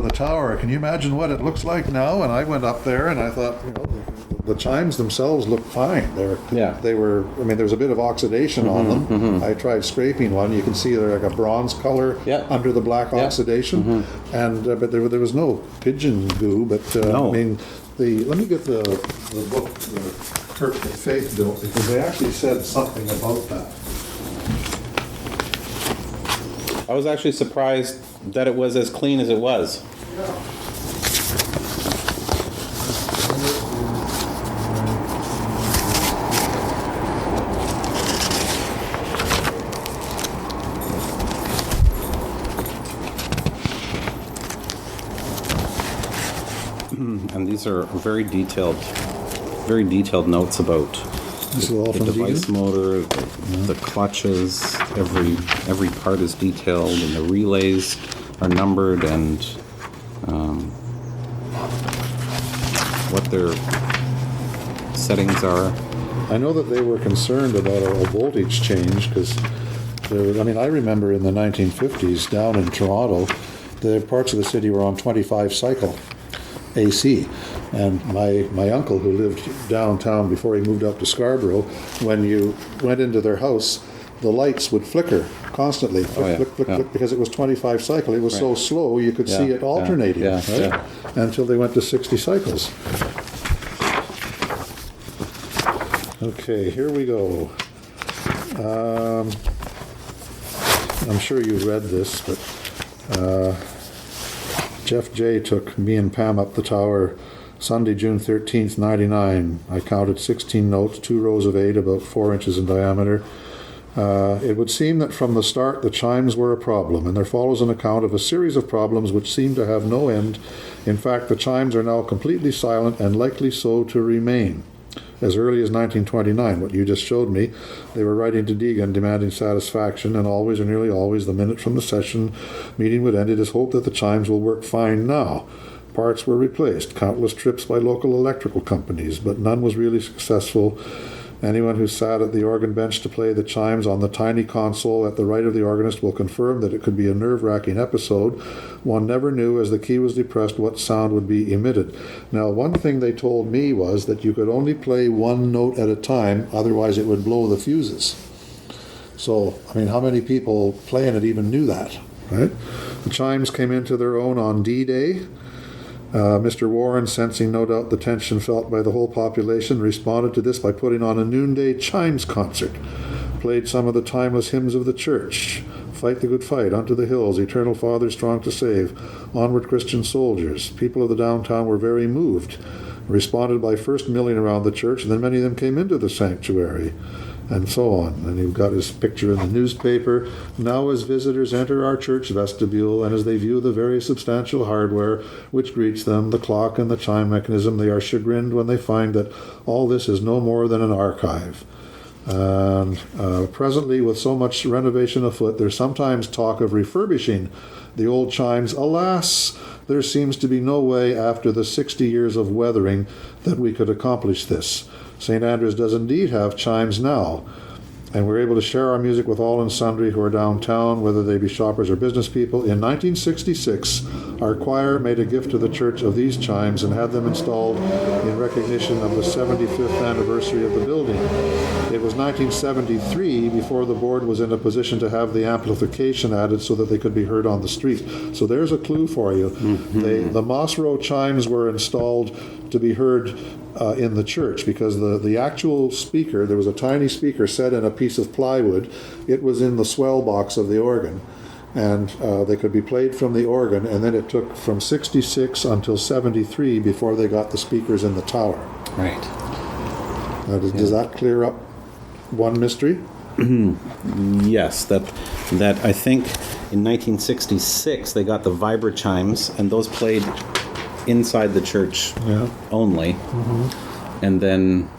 the tower. Can you imagine what it looks like now? And I went up there and I thought, the chimes themselves look fine. They were. I mean, there's a bit of oxidation on them. Mm-hmm. I tried scraping one. You can see they're like a bronze color under the black oxidation, and but there was no pigeon goo. But No. I mean, let me get the book the Kirk that Faith built, because they actually said something about that. I was actually surprised that it was as clean as it was. Yeah. And these are very detailed notes about the device motor, the clutches. Every part is detailed, and the relays are numbered, and what their settings are. I know that they were concerned about a voltage change because, I remember in the 1950s down in Toronto, the parts of the city were on 25 cycle AC. And my uncle, who lived downtown before he moved up to Scarborough, when you went into their house, the lights would flicker constantly, flick, because it was 25 cycle. It was so slow you could see it alternating, until they went to 60 cycles. Okay, here we go. I'm sure you've read this, but Jeff J. took me and Pam up the tower Sunday, June 13th, 99. I counted 16 notes, 2 rows of 8, about 4 inches in diameter. It would seem that from the start the chimes were a problem, and there follows an account of a series of problems which seem to have no end. In fact, the chimes are now completely silent and likely so to remain. As early as 1929, what you just showed me, they were writing to Deegan demanding satisfaction, and always or nearly always the minute from the session meeting would end, it is hoped that the chimes will work fine now. Parts were replaced, countless trips by local electrical companies, but none was really successful. Anyone who sat at the organ bench to play the chimes on the tiny console at the right of the organist will confirm that it could be a nerve-wracking episode. One never knew, as the key was depressed, what sound would be emitted. Now, one thing they told me was that you could only play one note at a time, otherwise it would blow the fuses. So, how many people playing it even knew that, right? The chimes came into their own on D-Day. Mr. Warren, sensing no doubt the tension felt by the whole population, responded to this by putting on a noonday chimes concert. Played some of the timeless hymns of the church. Fight the good fight, unto the hills, eternal Father strong to save, onward Christian soldiers. People of the downtown were very moved. Responded by first milling around the church, and then many of them came into the sanctuary, and so on. And you've got his picture in the newspaper. Now as visitors enter our church vestibule, and as they view the very substantial hardware which greets them, the clock and the chime mechanism, they are chagrined when they find that all this is no more than an archive. And presently, with so much renovation afoot, there's sometimes talk of refurbishing the old chimes. Alas, there seems to be no way after the 60 years of weathering that we could accomplish this. St. Andrews does indeed have chimes now, and we're able to share our music with all and sundry who are downtown, whether they be shoppers or business people. In 1966, our choir made a gift to the church of these chimes and had them installed in recognition of the 75th anniversary of the building. It was 1973 before the board was in a position to have the amplification added so that they could be heard on the street. So there's a clue for you. Mm-hmm. The Moss Row chimes were installed to be heard in the church, because the actual speaker, there was a tiny speaker set in a piece of plywood. It was in the swell box of the organ, and they could be played from the organ, and then it took from 66 until 73 before they got the speakers in the tower. Right. Does that clear up one mystery? Yes, that I think in 1966 they got the vibra chimes, and those played inside the church only. Mm-hmm. And then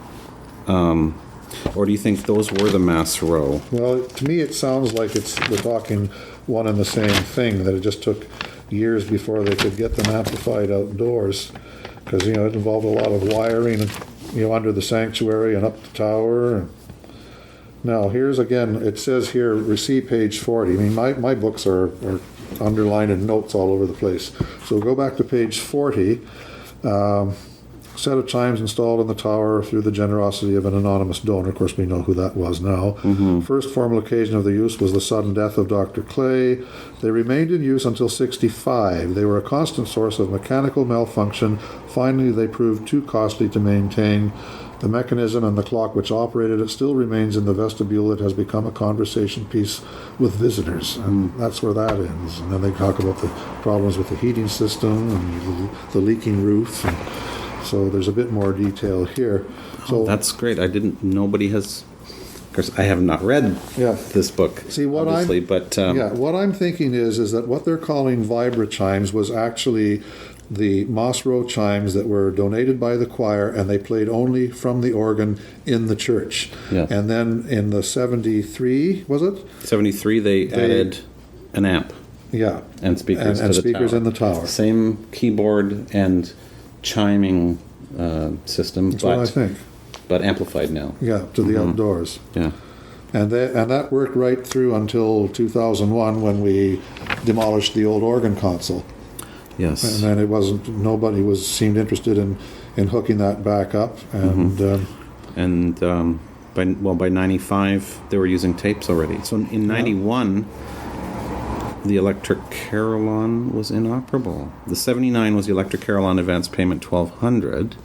or do you think those were the Mass Row? Well, to me it sounds like we're talking one and the same thing, that it just took years before they could get them amplified outdoors, because it involved a lot of wiring, under the sanctuary and up the tower. Now here's again, it says here, see page 40. My books are underlined and notes all over the place. So go back to page 40. Set of chimes installed in the tower through the generosity of an anonymous donor. Of course, we know who that was now. First formal occasion of the use was the sudden death of Dr. Clay. They remained in use until 65. They were a constant source of mechanical malfunction. Finally, they proved too costly to maintain. The mechanism and the clock which operated it still remains in the vestibule. It has become a conversation piece with visitors. And that's where that ends. And then they talk about the problems with the heating system and the leaking roof. And so there's a bit more detail here. So That's great. Nobody has, of course, I have not read this book, See, what obviously, but... what I'm thinking is that what they're calling vibra chimes was actually the Moss Row chimes that were donated by the choir, and they played only from the organ in the church. Yeah. And then in the 73, was it? 73, they added an amp Yeah. and speakers And to the speakers tower. in the tower. Same keyboard and chiming system, That's what I think. but amplified now. Yeah, to the outdoors. Yeah. And that worked right through until 2001 when we demolished the old organ console. Yes. And then nobody seemed interested in hooking that back up. And by 95, they were using tapes already. So in 91, the Electric Carillon was inoperable. The 79 was the Electric Carillon advance payment 1,200.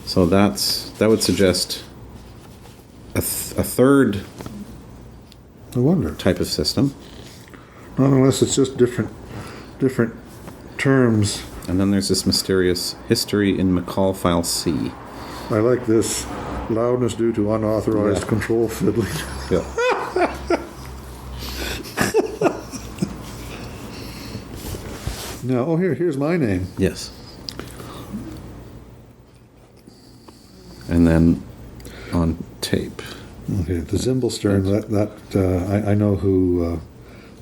So that would suggest a third I wonder. type of system. Not unless it's just different terms. And then there's this mysterious history in McCall File C. I like this. Loudness due to unauthorized control fiddling. Yeah. Now, here's my name. Yes. And then on tape. Okay, the Zimbalstern, I know who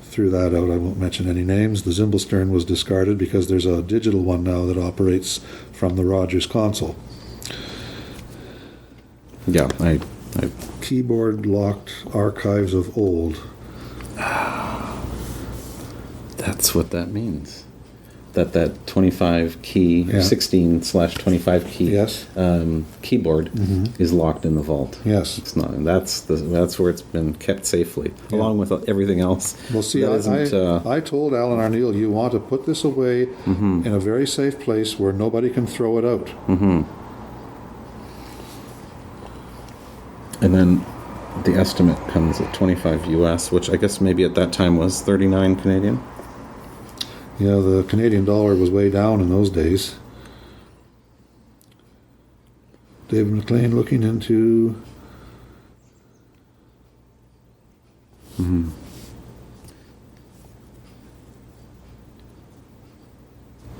threw that out. I won't mention any names. The Zimbalstern was discarded because there's a digital one now that operates from the Rogers console. Yeah, I Keyboard locked archives of old. that's what that means. That 25 key, 16/25 key Yes. keyboard is locked in the vault. Yes. It's not, and that's where it's been kept safely, along with everything else. Well, see, that isn't, I told Alan Arneal, you want to put this away in a very safe place where nobody can throw it out. And then the estimate comes at 25 US, which I guess maybe at that time was 39 Canadian. Yeah, the Canadian dollar was way down in those days. David McLean looking into...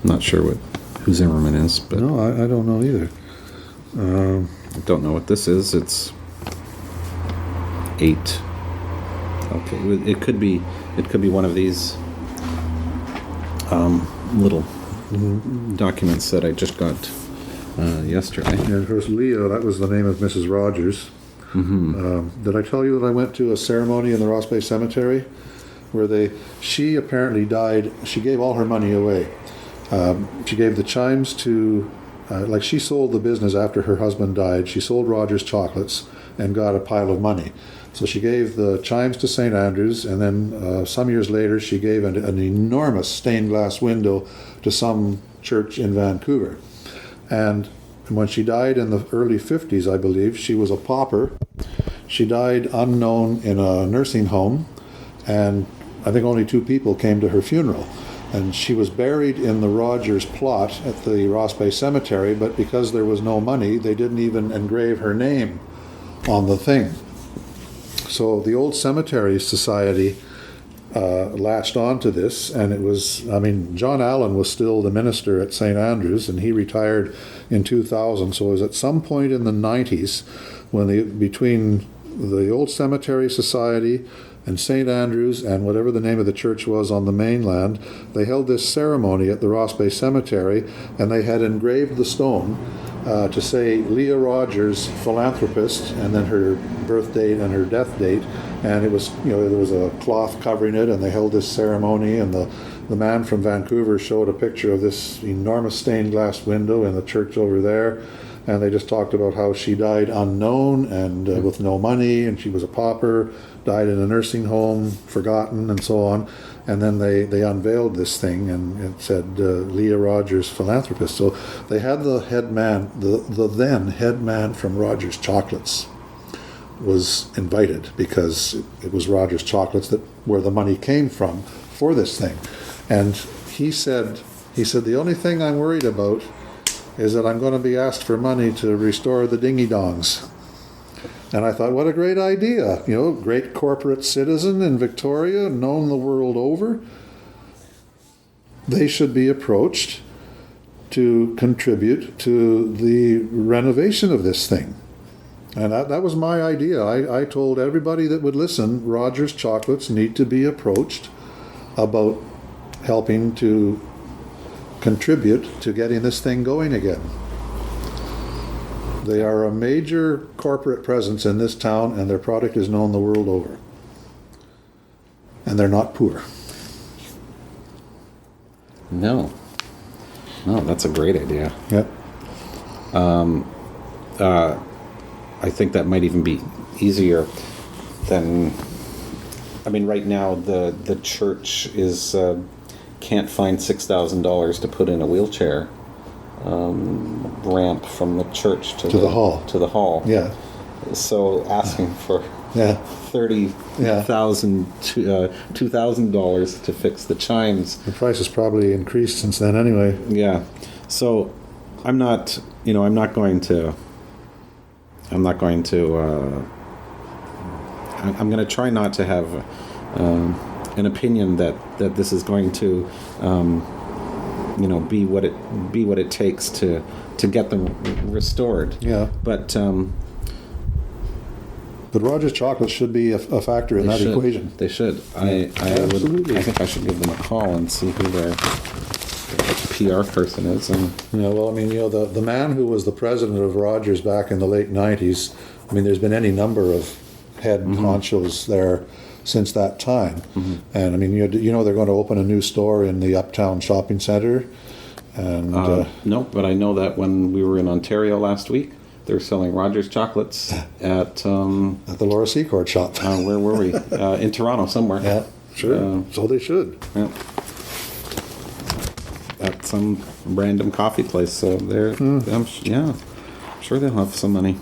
Not sure who Zimmerman is, but No, I don't know either. I don't know what this is. It's 8. Okay, it could be one of these little documents that I just got yesterday. And of course, Leah, that was the name of Mrs. Rogers. Did I tell you that I went to a ceremony in the Ross Bay Cemetery where she apparently died, she gave all her money away. She gave the chimes to, she sold the business after her husband died. She sold Rogers Chocolates and got a pile of money. So she gave the chimes to St. Andrews, and then some years later she gave an enormous stained glass window to some church in Vancouver. And when she died in the early 50s, I believe, she was a pauper. She died unknown in a nursing home, and I think only 2 people came to her funeral. And she was buried in the Rogers plot at the Ross Bay Cemetery, but because there was no money, they didn't even engrave her name on the thing. So the old Cemetery Society latched onto this, and it was, John Allen was still the minister at St. Andrews, and he retired in 2000, so it was at some point in the 90s when between the old Cemetery Society and St. Andrews and whatever the name of the church was on the mainland, they held this ceremony at the Ross Bay Cemetery, and they had engraved the stone to say Leah Rogers, philanthropist, and then her birth date and her death date, and it was, there was a cloth covering it, and they held this ceremony, and the man from Vancouver showed a picture of this enormous stained glass window in the church over there, and they just talked about how she died unknown and with no money, and she was a pauper, died in a nursing home, forgotten, and so on. And then they unveiled this thing, and it said Leah Rogers, philanthropist. So they had the head man, the then head man from Rogers Chocolates was invited, because it was Rogers Chocolates where the money came from for this thing. And he said, the only thing I'm worried about is that I'm going to be asked for money to restore the ding-dongs. And I thought, what a great idea. Great corporate citizen in Victoria, known the world over. They should be approached to contribute to the renovation of this thing. And that was my idea. I told everybody that would listen, Rogers Chocolates need to be approached about helping to contribute to getting this thing going again. They are a major corporate presence in this town, and their product is known the world over. And they're not poor. No, that's a great idea. Yep. I think that might even be easier than. I mean, right now the church is can't find $6,000 to put in a wheelchair ramp from the church to the hall. To the hall. Yeah. So asking for $2,000 to fix the chimes. The price has probably increased since then, anyway. Yeah. So I'm not going to. I'm going to try not to have an opinion that this is going to, be what it takes to get them restored. Yeah. But Rogers Chocolate should be a factor in that equation. They should. Absolutely. I think I should give them a call and see who their PR person is. And the man who was the president of Rogers back in the late 90s, there's been any number of head honchos there since that time. Mm-hmm. And they're going to open a new store in the Uptown Shopping Center. And no, but I know that when we were in Ontario last week, they're selling Rogers Chocolates at the Laura Secord shop. Where were we? In Toronto somewhere. Yeah, sure. So they should. Yeah. At some random coffee place. So I'm sure they'll have some money.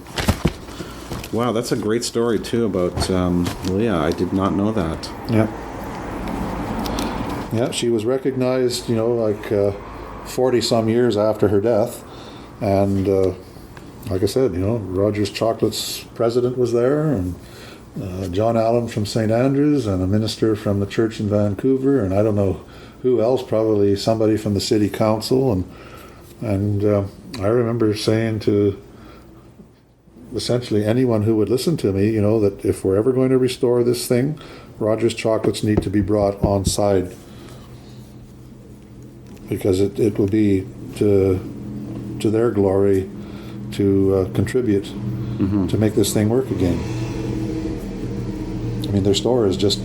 Wow, that's a great story too about Leah. I did not know that. Yeah. Yeah, she was recognized, 40 some years after her death, and like I said, Rogers Chocolate's president was there, and John Allen from St. Andrews, and a minister from the church in Vancouver, and I don't know who else, probably somebody from the city council, and I remember saying to essentially anyone who would listen to me, that if we're ever going to restore this thing, Rogers Chocolates need to be brought on side, because it will be to their glory to contribute to make this thing work again. Their store is just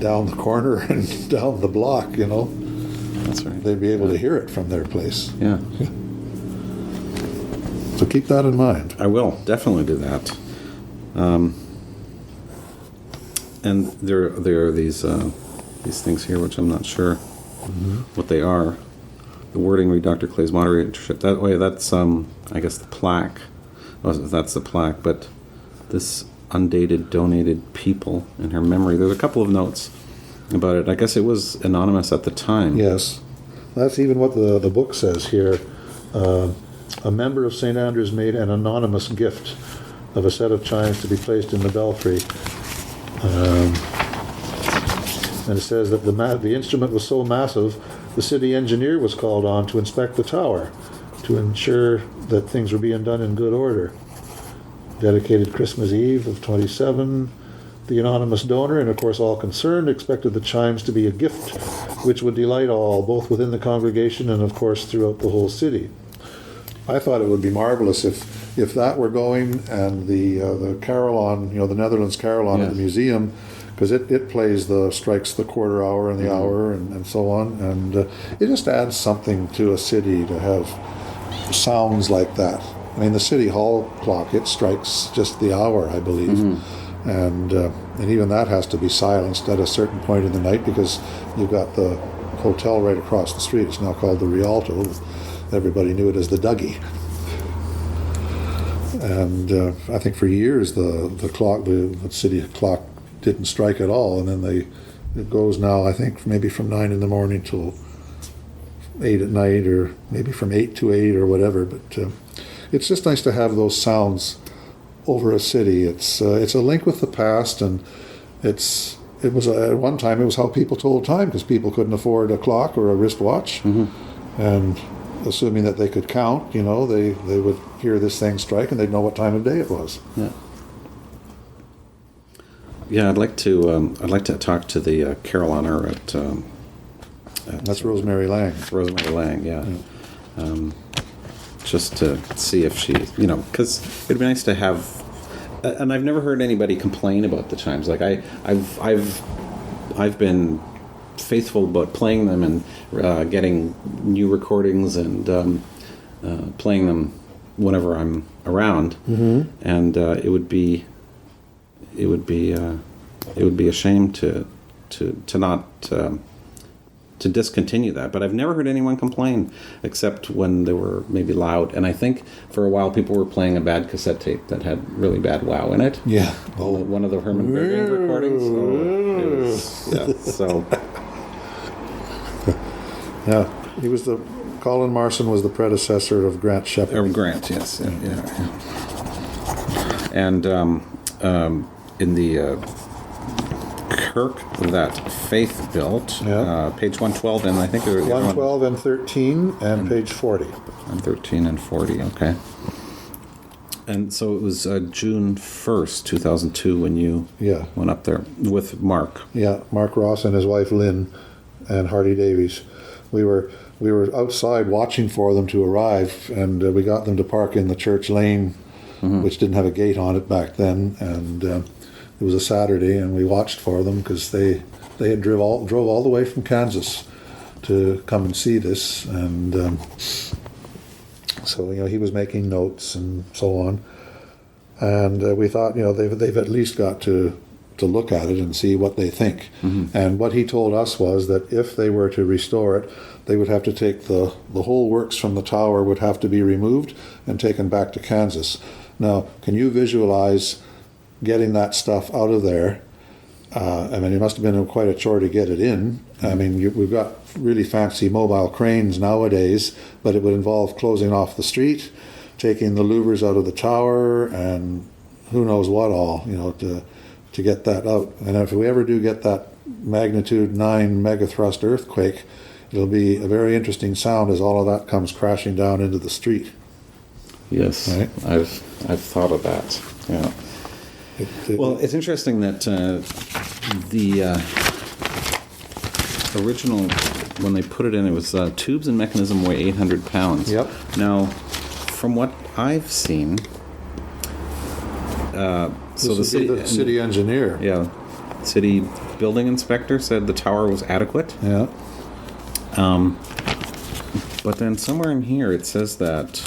down the corner and down the block, That's right. They'd be able to hear it from their place. Yeah. So keep that in mind. I will definitely do that. And there are these things here which I'm not sure what they are. The wording read Dr. Clay's moderatorship. That way, that's I guess the plaque. Well, that's the plaque, but this undated donated people in her memory. There's a couple of notes about it. I guess it was anonymous at the time. Yes, that's even what the book says here. A member of St. Andrews made an anonymous gift of a set of chimes to be placed in the belfry. And it says that the instrument was so massive, the city engineer was called on to inspect the tower to ensure that things were being done in good order. Dedicated Christmas Eve of 27. The anonymous donor, and of course all concerned, expected the chimes to be a gift which would delight all, both within the congregation and of course throughout the whole city. I thought it would be marvelous if that were going, and the carillon, the Netherlands carillon at the museum, because it plays strikes the quarter hour and the hour and so on, and it just adds something to a city to have sounds like that. I mean, the city hall clock, it strikes just the hour, I believe, and even that has to be silenced at a certain point in the night because you've got the hotel right across the street. It's now called the Rialto. Everybody knew it as the Dougie. And I think for years the clock, the city clock, didn't strike at all, and then it goes now, I think, maybe from 9 in the morning till 8 at night, or maybe from 8 to 8 or whatever. But it's just nice to have those sounds over a city. It's a link with the past, and at one time it was how people told time, because people couldn't afford a clock or a wristwatch, and assuming that they could count, they would hear this thing strike and they'd know what time of day it was. Yeah, I'd like to talk to the carillonneur at That's Rosemary Lang. Rosemary Lang, yeah. Just to see if she, because it'd be nice to have, and I've never heard anybody complain about the chimes. Like I've been faithful about playing them and getting new recordings and playing them whenever I'm around, and it would be a shame to not to discontinue that. But I've never heard anyone complain, except when they were maybe loud. And I think for a while people were playing a bad cassette tape that had really bad wow in it. Yeah. One of the Herman Bergen recordings. So. Yeah. He was Colin Marson was the predecessor of Grant Shepherd. Grant, yes. Yeah. And in the kirk that Faith built, page 112, and I think 112 and 13 and page 40. And 13 and 40, okay. And so it was June 1st, 2002, when you went up there with Mark. Yeah, Mark Ross and his wife Lynn and Hardy Davies. We were outside watching for them to arrive, and we got them to park in the church lane, which didn't have a gate on it back then, and it was a Saturday, and we watched for them because they had drove all the way from Kansas to come and see this, and so he was making notes and so on, and we thought they've at least got to look at it and see what they think. And what he told us was that if they were to restore it, they would have to take the whole works from the tower would have to be removed and taken back to Kansas. Now, can you visualize getting that stuff out of there? I mean, it must have been quite a chore to get it in. I mean, we've got really fancy mobile cranes nowadays, but it would involve closing off the street, taking the louvers out of the tower, and who knows what all, to get that out. And if we ever do get that magnitude 9 megathrust earthquake, it'll be a very interesting sound as all of that comes crashing down into the street. Yes, right? I've thought of that. Yeah. Well, it's interesting that the original, when they put it in, it was tubes and mechanism weigh 800 pounds. Yep. Now, from what I've seen, so the city engineer. Yeah. City building inspector said the tower was adequate. Yeah. But then somewhere in here it says that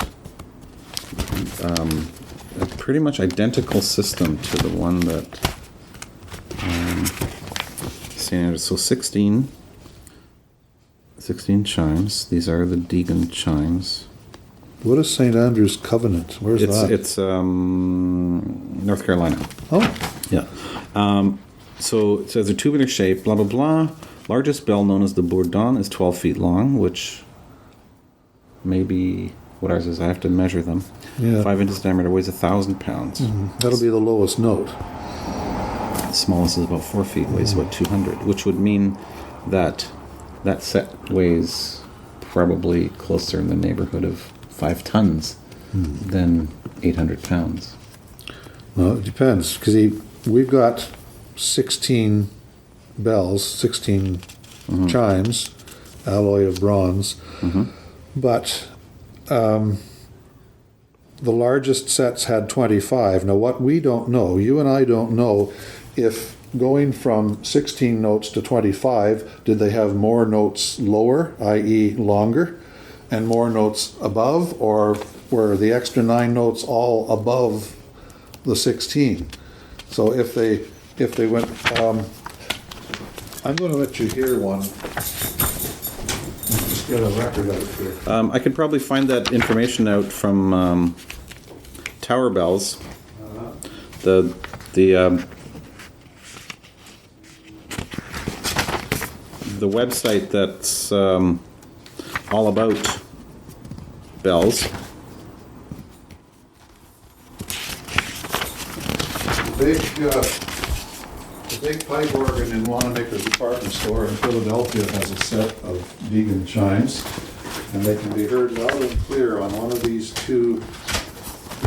a pretty much identical system to the one that so 16 chimes. These are the Deegan chimes. What is St. Andrew's Covenant? Where's that? It's North Carolina. Oh. Yeah. So it says a tubular shape, blah, blah, blah. Largest bell, known as the bourdon, is 12 feet long, which maybe what ours is. I have to measure them. Yeah. 5 inches diameter, weighs 1,000 pounds. That'll be the lowest note. The smallest is about 4 feet, weighs about 200, which would mean that that set weighs probably closer in the neighborhood of 5 tons than 800 pounds. Well, it depends, because we've got 16 bells, 16 chimes, alloy of bronze, but the largest sets had 25. Now, what we don't know, you and I don't know, if going from 16 notes to 25, did they have more notes lower, i.e. longer, and more notes above, or were the extra 9 notes all above the 16? So if they went, I'm going to let you hear one. Just get a record out here. I could probably find that information out from Tower Bells. The website that's all about bells. The big pipe organ in Wanamaker's department store in Philadelphia has a set of Deegan chimes, and they can be heard loud and clear on one of these 2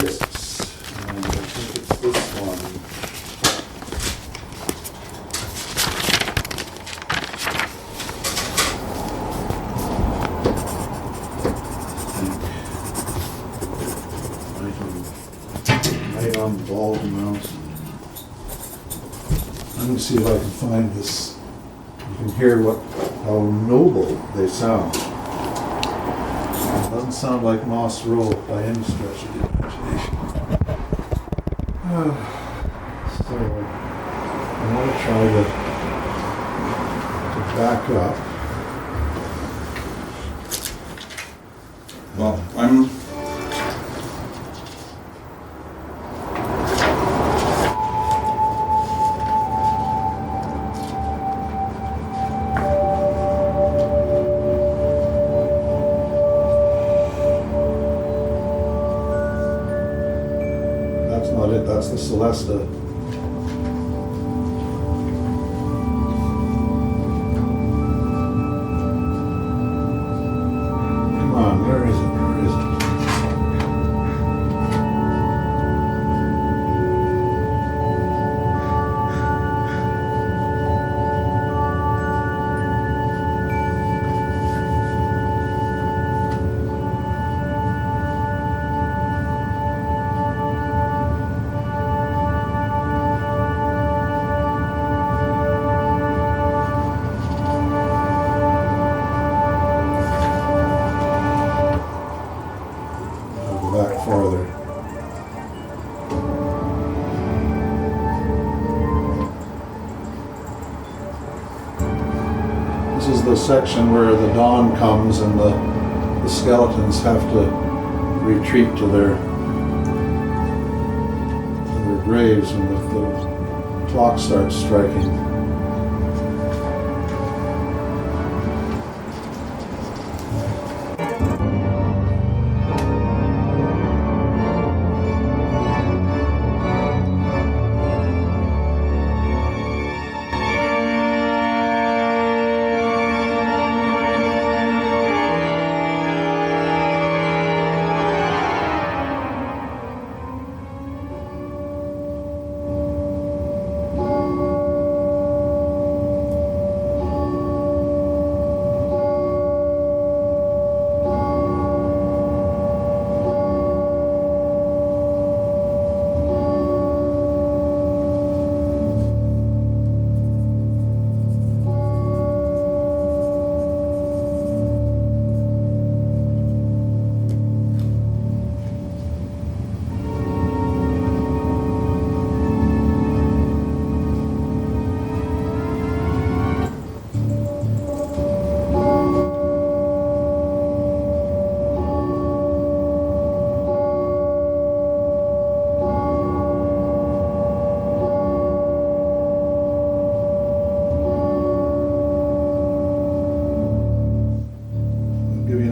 discs. And I think it's this one. Right on the bulb mount. Let me see if I can find this. You can hear how noble they sound. It doesn't sound like Moss Row by any stretch of the imagination. So I want to try to back up. Well, That's not it, that's the Celesta. Come on, where is it? Where is it? Back farther. This is the section where the dawn comes and the skeletons have to retreat to their graves and the clock starts striking.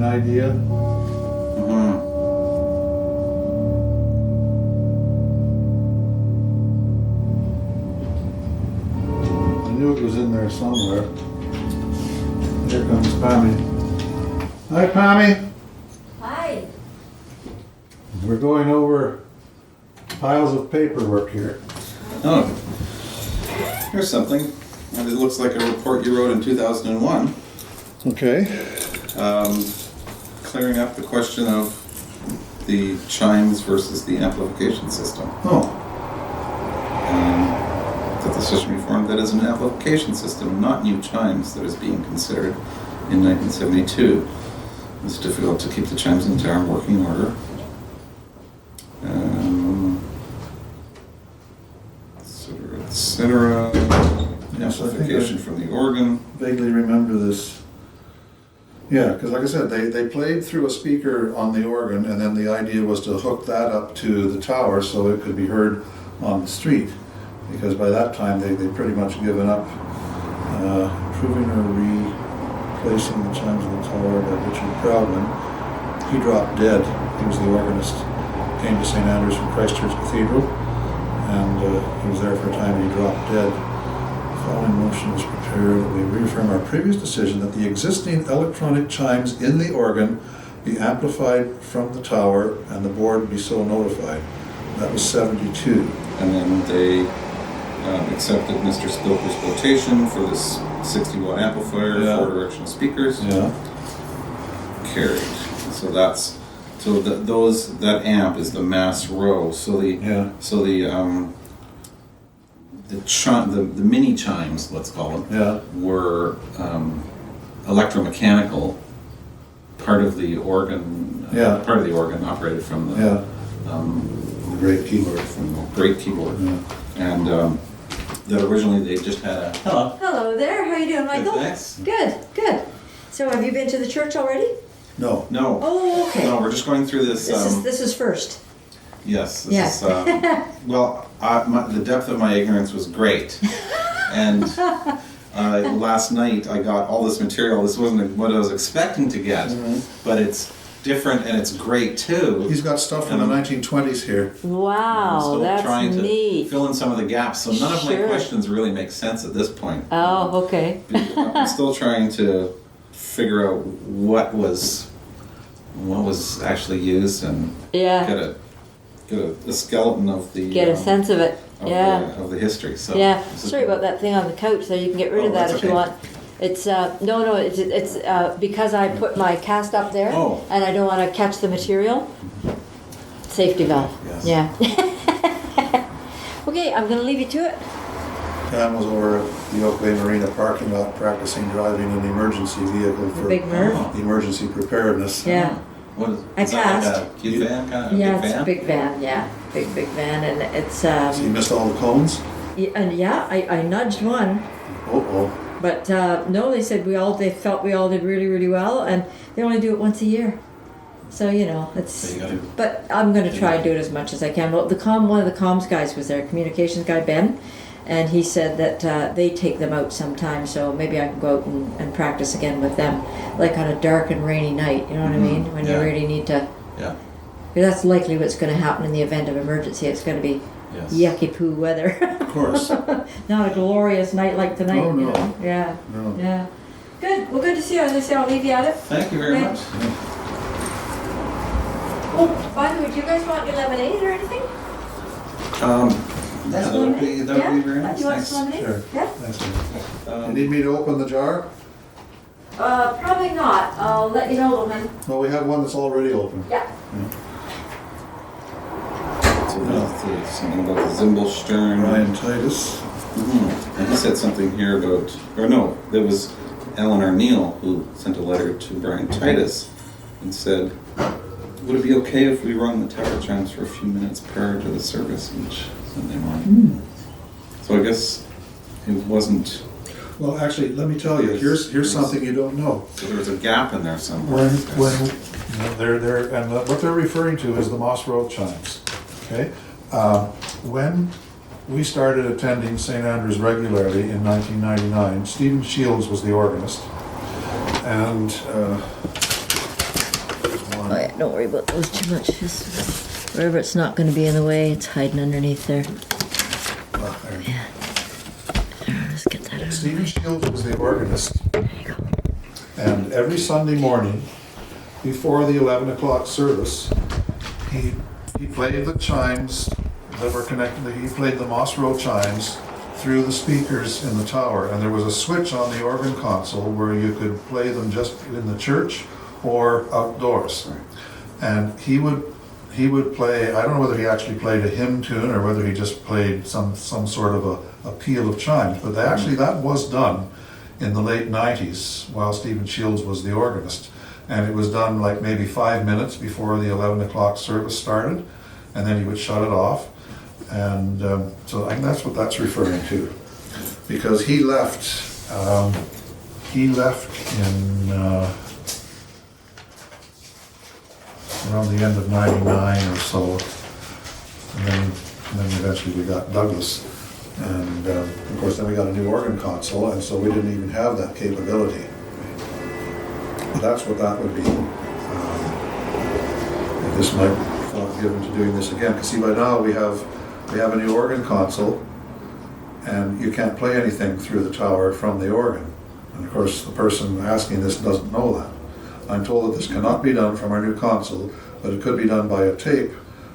Idea. I knew it was in there somewhere. Here comes Pammy. Hi, Pammy. Hi. We're going over piles of paperwork here. Oh, here's something. And it looks like a report you wrote in 2001. Okay. Clearing up the question of the chimes versus the amplification system. Oh, That the system reformed that is an amplification system, not new chimes, that is being considered in 1972. It's difficult to keep the chimes in town working order. Et cetera, et cetera. Yes, I think Amplification from the organ. vaguely remember this. Yeah, because like I said, they played through a speaker on the organ, and then the idea was to hook that up to the tower so it could be heard on the street. Because by that time, they'd pretty much given up improving or replacing the chimes of the tower by Richard Proudman. He dropped dead. He was the organist, came to St. Andrews from Christchurch Cathedral, and he was there for a time and he dropped dead. The following motion is prepared that we reaffirm our previous decision that the existing electronic chimes in the organ be amplified from the tower and the board be so notified. That was 72. And then they accepted Mr. Spilker's quotation for this 60-watt amplifier, Yeah. 4-directional speakers. Yeah. Carried. So that's that amp is the mass row. So the the mini chimes, let's call them, Yeah. were electromechanical, part of the organ. Yeah. Part of the organ operated from the Yeah. The great keyboard. from the great keyboard, Yeah. and that originally they just had a hello. Hello there, how you doing, Michael? Good, thanks. Good, good. So have you been to the church already? No. No. Oh, okay. No, we're just going through this. This is first. Yes. This Yeah. is, well, the depth of my ignorance was great, and last night I got all this material. This wasn't what I was expecting to get, but it's different and it's great too. He's got stuff from the 1920s here. I'm Wow, still that's trying to neat. fill in some of the gaps, so none of my Sure. questions really make sense at this point. Oh, okay. I'm still trying to figure out what was actually used and Yeah, get a skeleton of the get a sense of it. of Yeah, the history. So yeah. this is Sorry good. about that thing on the couch, so you can get rid Oh, of that that's if you okay. want. It's no, it's because I put my cast up there, Oh. and I don't want to catch the material. Safety valve. Yes. Yeah. Okay, I'm gonna leave you to it. Pam was over at the Oak Bay Marina parking lot practicing driving an emergency vehicle for Big nerve. emergency preparedness. Yeah. What is? I is that passed. like a cute van kind of Yeah, big it's van? a big van. Yeah, big van, and it's So you missed all the cones? and yeah, I nudged one. Oh. But no, they said they felt we all did really, really well, and they only do it once a year. So it's. So you gotta- But I'm going to try and do it as much as I can. Well, one of the comms guys was there, communications guy Ben, and he said that they take them out sometimes. So maybe I can go out and practice again with them, like on a dark and rainy night. You know what I mean? When Yeah. you really need to. Yeah. Because that's likely what's going to happen in the event of emergency. It's going to be Yes. yucky poo weather. Of course. Not a glorious night like tonight. Oh, no. Yeah. No. Yeah. Good. Well, good to see you. As I say, I'll leave you at it. Thank you very Okay. much. Oh, by the way, do you guys want any lemonade or anything? That would be very nice. Do you want Thanks. some lemonade? Sure. Yeah. Thanks. You need me to open the jar? Probably not. I'll let you know when. No, we have one that's already open. Yeah. So that's something about the Zimbelstern. Ryan Titus. And he said something here about, or no, there was Eleanor Neal who sent a letter to Brian Titus and said, would it be okay if we rung the tower chimes for a few minutes prior to the service each Sunday morning? So I guess it wasn't, Well, actually, let me tell you, here's something you don't know. so there was a gap in there somewhere. And what they're referring to is the Moss Road chimes. Okay, when we started attending St. Andrews regularly in 1999, Stephen Shields was the organist, and Oh yeah. Don't worry about those too much. Just wherever it's not going to be in the way, it's hiding underneath there. Yeah. Just get that out. Stephen Shields was the organist, There you go. and every Sunday morning before the 11 o'clock service, he played the chimes that were connected. He played the Moss Row chimes through the speakers in the tower, and there was a switch on the organ console where you could play them just in the church or outdoors. And he would he would play, I don't know whether he actually played a hymn tune or whether he just played some sort of a peal of chimes, but that was done in the late 90s while Stephen Shields was the organist. And it was done like maybe 5 minutes before the 11 o'clock service started, and then he would shut it off. And so I think that's what that's referring to. Because he left in around the end of '99 or so, and then eventually we got Douglas, and of course then we got a new organ console, and so we didn't even have that capability. But that's what that would be. And this might give him to doing this again, because see, by now we have a new organ console, and you can't play anything through the tower from the organ. And of course the person asking this doesn't know that. I'm told that this cannot be done from our new console, but it could be done by a tape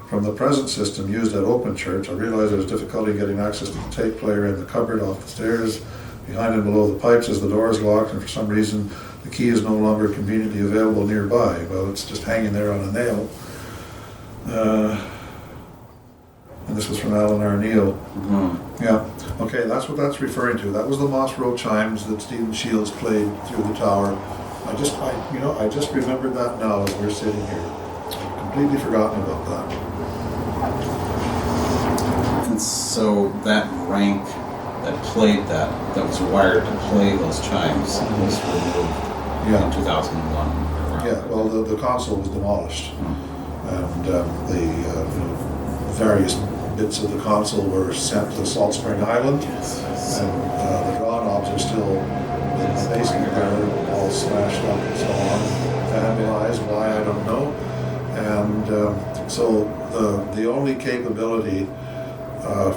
from the present system used at Open Church. I realize there's difficulty getting access to the tape player in the cupboard off the stairs. Behind and below the pipes as the door is locked, and for some reason the key is no longer conveniently available nearby. Well, it's just hanging there on a nail. And this was from Alan R. Neal. Mm-hmm. Yeah, okay, that's what that's referring to. That was the Moss Row chimes that Stephen Shields played through the tower. I just remembered that now as we're sitting here. I've completely forgotten about that. And so that rank that played that was wired to play those chimes was removed in 2001. Yeah, well, the console was demolished, and the various bits of the console were sent to Salt Spring Island, and the draw knobs are still in the basement there, all smashed up and so on, vandalized. Why, I don't know. And so the only capability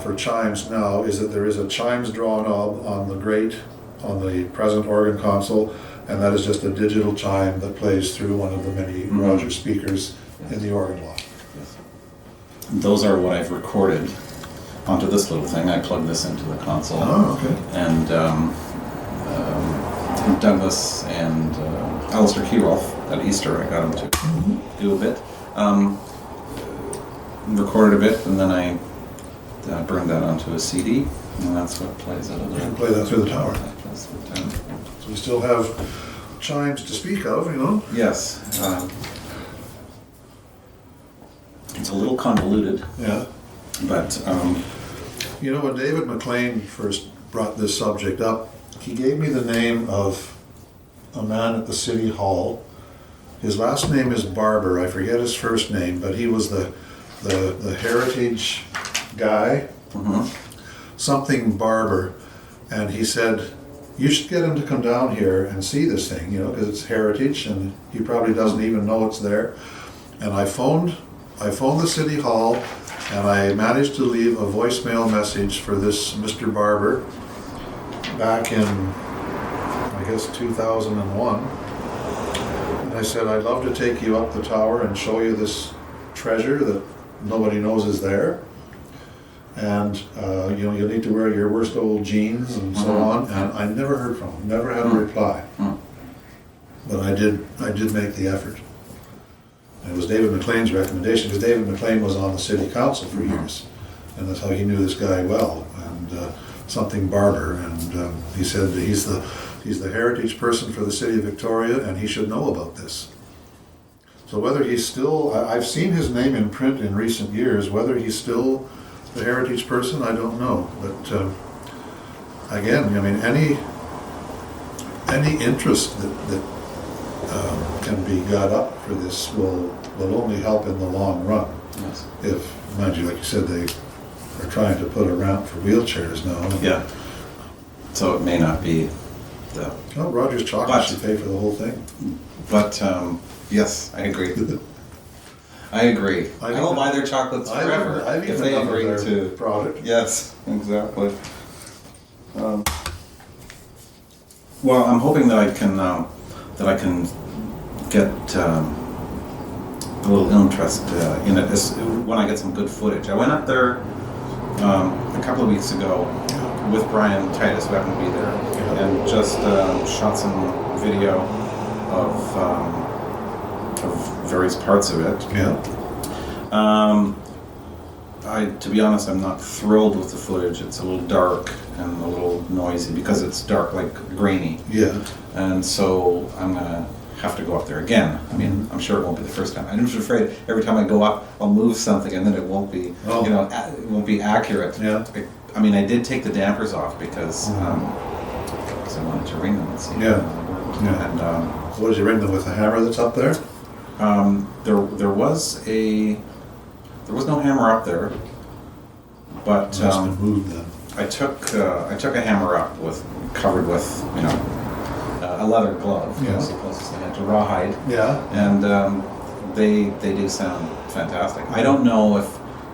for chimes now is that there is a chimes draw knob on the grate on the present organ console, and that is just a digital chime that plays through one of the many Rogers speakers in the organ loft. Those are what I've recorded onto this little thing. I plug this into the console. Oh, okay. And Douglas and Alistair Keyrolf at Easter, I got him to do a bit. Recorded a bit, and then I burned that onto a CD, and that's what plays out of You can there. play that through the tower. So So we still have chimes to speak of, you know? yes. It's a little convoluted, Yeah. but You know, when David McLean first brought this subject up, he gave me the name of a man at the City Hall. His last name is Barber. I forget his first name, but he was the heritage guy, something Barber. And he said, you should get him to come down here and see this thing, you know, because it's heritage and he probably doesn't even know it's there. And I phoned the City Hall, and I managed to leave a voicemail message for this Mr. Barber back in, I guess, 2001. And I said, I'd love to take you up the tower and show you this treasure that nobody knows is there. And you know, you'll need to wear your worst old jeans and so on. And I never heard from him, never had a reply. But I did make the effort. And it was David McLean's recommendation, because David McLean was on the city council for years, and that's how he knew this guy well. And something Barber, and he said that he's the heritage person for the city of Victoria, and he should know about this. So whether he's still, I've seen his name in print in recent years. Whether he's still the heritage person, I don't know. But again, I mean, any interest that can be got up for this will only help in the long run. yes. If, mind you, like you said, they are trying to put a ramp for wheelchairs now. Yeah. So it may not be the. Well, Rogers Chocolate should pay for the whole thing. But yes, I agree. I agree. I will buy their chocolates forever I've if even they done agree their to. product. Yes, exactly. Well, I'm hoping that I can get a little interest in it when I get some good footage. I went up there a couple of weeks ago with Brian Titus, who happened to be there, and just shot some video of various parts of it. Yeah. To be honest, I'm not thrilled with the footage. It's a little dark and a little noisy because it's dark, like grainy. Yeah. And so I'm gonna have to go up there again. I mean, I'm sure it won't be the first time. I'm just afraid every time I go up, I'll move something and then it won't be, it won't be accurate. Yeah. I mean, I did take the dampers off because I wanted to ring them and see. Yeah. How they worked. Yeah. And So what did you ring them with, a hammer that's up there? there was no hammer up there, but It must have moved then. I took a hammer up covered with a leather glove. Yeah. That's the closest I had to rawhide. Yeah. And they do sound fantastic. I don't know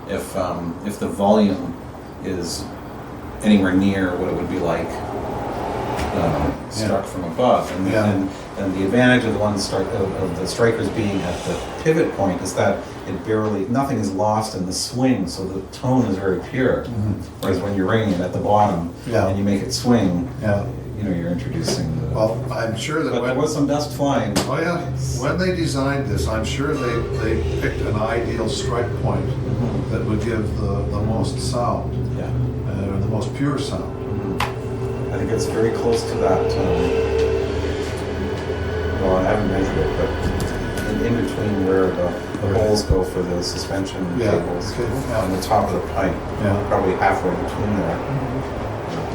if the volume is anywhere near what it would be like struck from above. And, Yeah. and the advantage of the ones of the strikers being at the pivot point is that nothing is lost in the swing, so the tone is very pure. Whereas when you're ringing it at the bottom Yeah. and you make it swing, Yeah. you're introducing the. Well, I'm sure that But there was some dust flying. Oh yeah, when they designed this, I'm sure they picked an ideal strike point that would give the most sound, Yeah. the most pure sound. I think it's very close to that. Well, I haven't measured it, but in between where the holes go for the suspension Yeah, cables okay, yeah. and the top of the pipe, Yeah. probably halfway between there.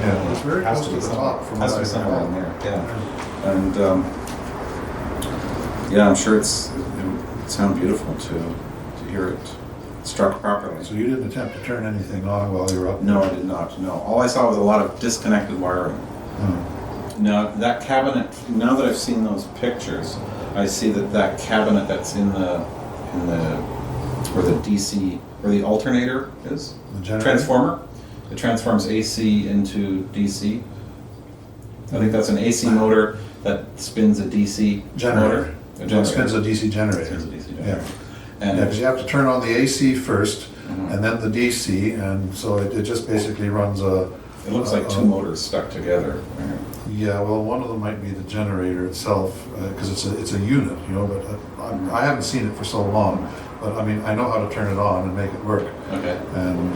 Yeah, it's very Has close to to be the somewhere. top from Has what to I be somewhere in recall. there. Yeah, and I'm sure it would sound beautiful to hear it struck properly. So you didn't attempt to turn anything on while you were up there? No, I did not. No, all I saw was a lot of disconnected wiring. Hmm. Now that cabinet. Now that I've seen those pictures, I see that cabinet that's in the where the DC where the alternator is, The generator? transformer. It transforms AC into DC. I think that's an AC motor that spins a DC Generator. motor. A It spins a DC generator. Spins a DC Yeah. generator. Yeah, And because you have to turn on the AC first, Mhm. and then the DC, and so it just basically runs a... it looks like two motors stuck together. Yeah, well, one of them might be the generator itself, because it's a unit, but I haven't seen it for so long. But I mean, I know how to turn it on and make it work. Okay. And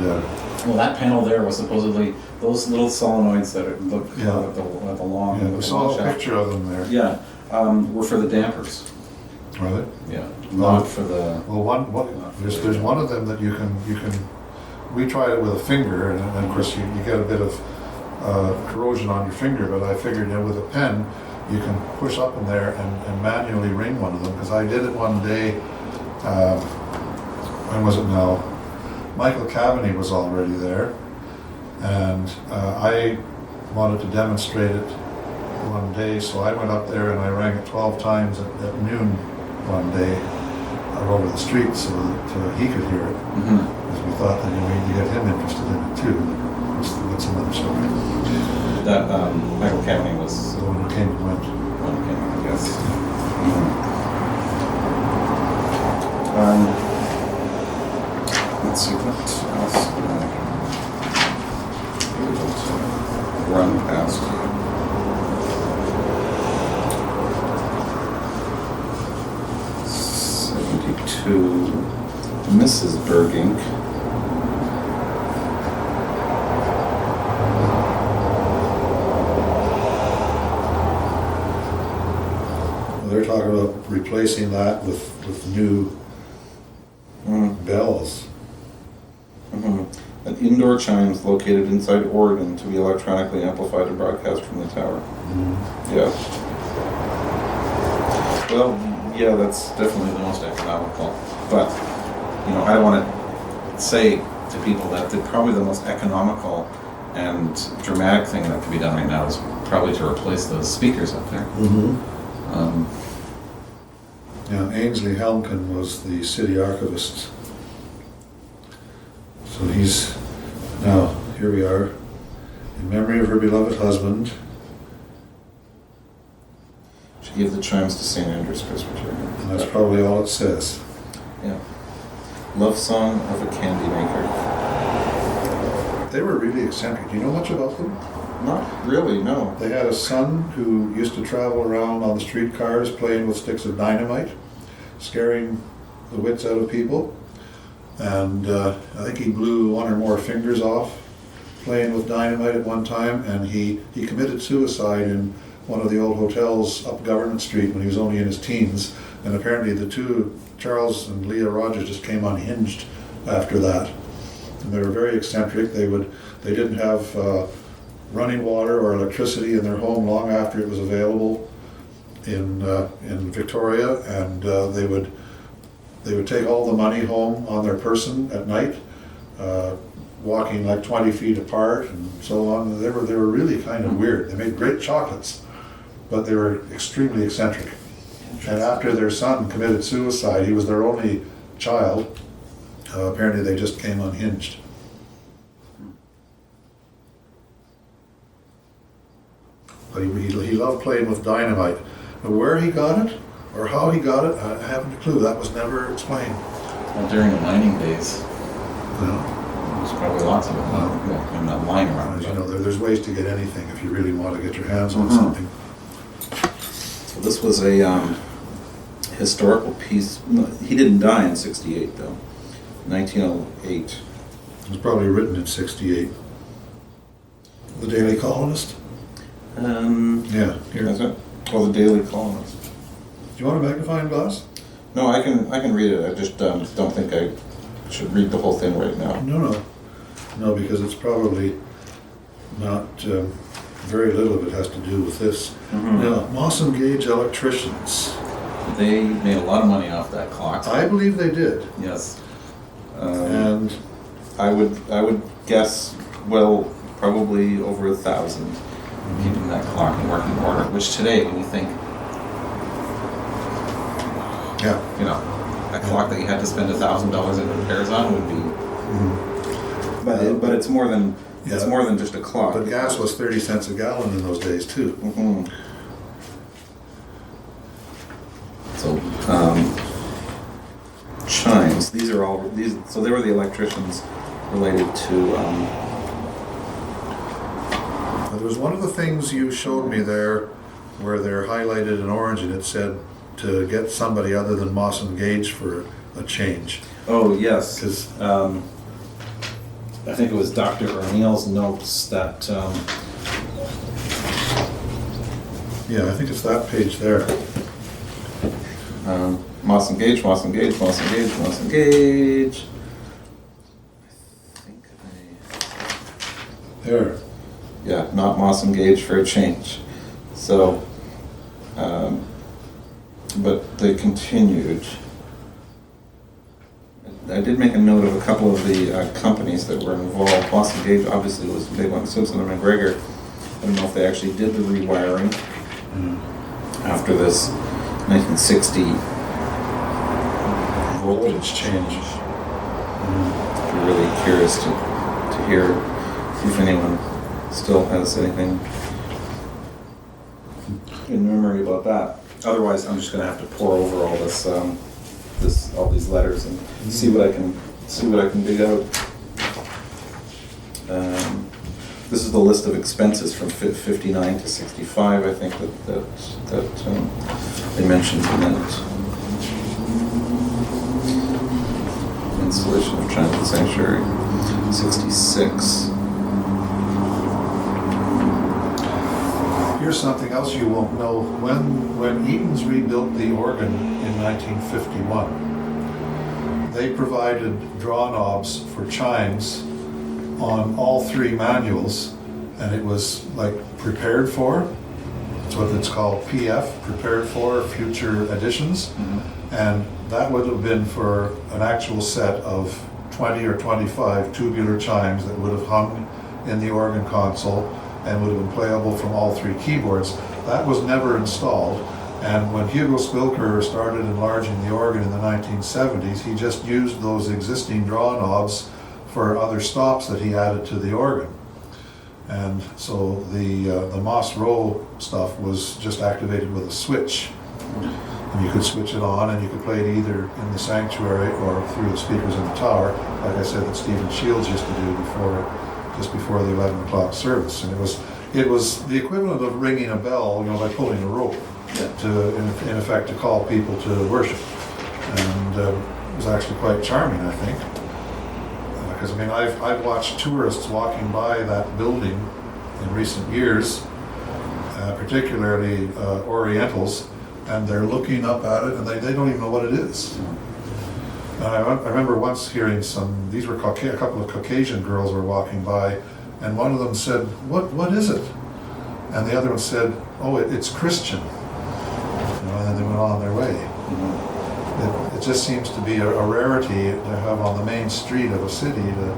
Well, that panel there was supposedly those little solenoids that look Yeah. at the long. yeah, we the saw long a shaft. picture of them there. Yeah, were for the dampers. Are they? Yeah, not for the. Well, there's one of them that you can. We tried it with a finger, and of course you get a bit of corrosion on your finger. But I figured, with a pen, you can push up in there and manually ring one of them. Because I did it one day. When was it now? Michael Cavaney was already there, and I wanted to demonstrate it one day, so I went up there and I rang it 12 times at noon one day over the street so that he could hear it. Because we thought that we need to get him interested in it too. That's another story. That Michael Cavaney was The one who came and went. one who came, I guess. Let's see what else can I be able to run past you. Mrs. Bergink. Well, they're talking about replacing that with new bells. An indoor chimes located inside organ to be electronically amplified and broadcast from the tower. Yeah. Well, yeah, that's definitely the most economical. But, I don't want to say to people that probably the most economical and dramatic thing that can be done right now is probably to replace those speakers up there. Yeah, Ainsley Helmkin was the city archivist. So now, here we are, in memory of her beloved husband. She gave the chimes to St. Andrew's Presbyterian. And that's probably all it says. Yeah. Love Song of a Candy Maker. They were really eccentric. Do you know much about them? Not really, no. They had a son who used to travel around on the streetcars playing with sticks of dynamite, scaring the wits out of people. and I think he blew one or more fingers off playing with dynamite at one time, and he committed suicide in one of the old hotels up Government Street when he was only in his teens, and apparently the two, Charles and Leah Rogers, just came unhinged after that. And they were very eccentric. They didn't have running water or electricity in their home long after it was available in Victoria, and they would take all the money home on their person at night, walking like 20 feet apart and so on. They were really kind of weird. They made great chocolates, but they were extremely eccentric. And after their son committed suicide, he was their only child. Apparently they just came unhinged. But he loved playing with dynamite. But where he got it, or how he got it, I haven't a clue. That was never explained. Well, during the mining days, No. there's probably lots of it. I'm not lying around. As you know, there's ways to get anything if you really want to get your hands on Mhm. something. So this was a historical piece. He didn't die in 68, though. 1908. It was probably written in 68. The Daily Colonist? Yeah, here. Is it? Well, the Daily Colonist. Do you want a magnifying glass? No, I can read it. I just don't think I should read the whole thing right now. No, because it's probably not, very little of it has to do with this. Mhm. Now, Moss and Gage electricians. They made a lot of money off that clock. I believe they did. Yes. And I would guess, well, probably over 1,000 keeping that clock in working order. Which today, when you think, yeah. you know, a clock that you had to spend $1,000 in repairs on would be. But it's more than it's Yeah. more than just a clock. But gas was 30 cents a gallon in those days too. Mhm. So chimes. These are all these. So they were the electricians related to. But there was one of the things you showed me there where they're highlighted in orange and it said to get somebody other than Moss and Gage for a change. Oh yes. 'Cause I think it was Dr. O'Neill's notes that. yeah, I think it's that page there. Moss and Gage, Moss and Gage, Moss and Gage, Moss and Gage. I think There. yeah, not Moss and Gage for a change. So, but they continued. I did make a note of a couple of the companies that were involved. Moss and Gage obviously was the big one. Simpson and McGregor. I don't know if they actually did the rewiring after this 1960 voltage change. I'm really curious to hear if anyone still has anything in memory about that. Otherwise, I'm just going to have to pour over all this, all these letters and see what I can dig out. This is the list of expenses from 59 to 65. I think that they mentioned in that. Installation of Chinese Sanctuary, 66. Here's something else you won't know. When Eaton's rebuilt the organ in 1951, they provided draw knobs for chimes on all three manuals, and it was like prepared for. That's what it's called, PF, prepared for future editions. And that would have been for an actual set of 20 or 25 tubular chimes that would have hung in the organ console and would have been playable from all three keyboards. That was never installed, and when Hugo Spilker started enlarging the organ in the 1970s, he just used those existing draw knobs for other stops that he added to the organ. And so the Moss Row stuff was just activated with a switch. And you could switch it on and you could play it either in the sanctuary or through the speakers in the tower, like I said that Stephen Shields used to do just before the 11 o'clock service. And it was the equivalent of ringing a bell, by pulling a rope to, in effect, to call people to worship. And it was actually quite charming, I think. because I mean, I've watched tourists walking by that building in recent years, particularly Orientals, and they're looking up at it and they don't even know what it is. And I remember once hearing these were a couple of Caucasian girls were walking by, and one of them said, what is it? And the other one said, oh, it's Christian. And then they went on their way. It just seems to be a rarity to have on the main street of a city to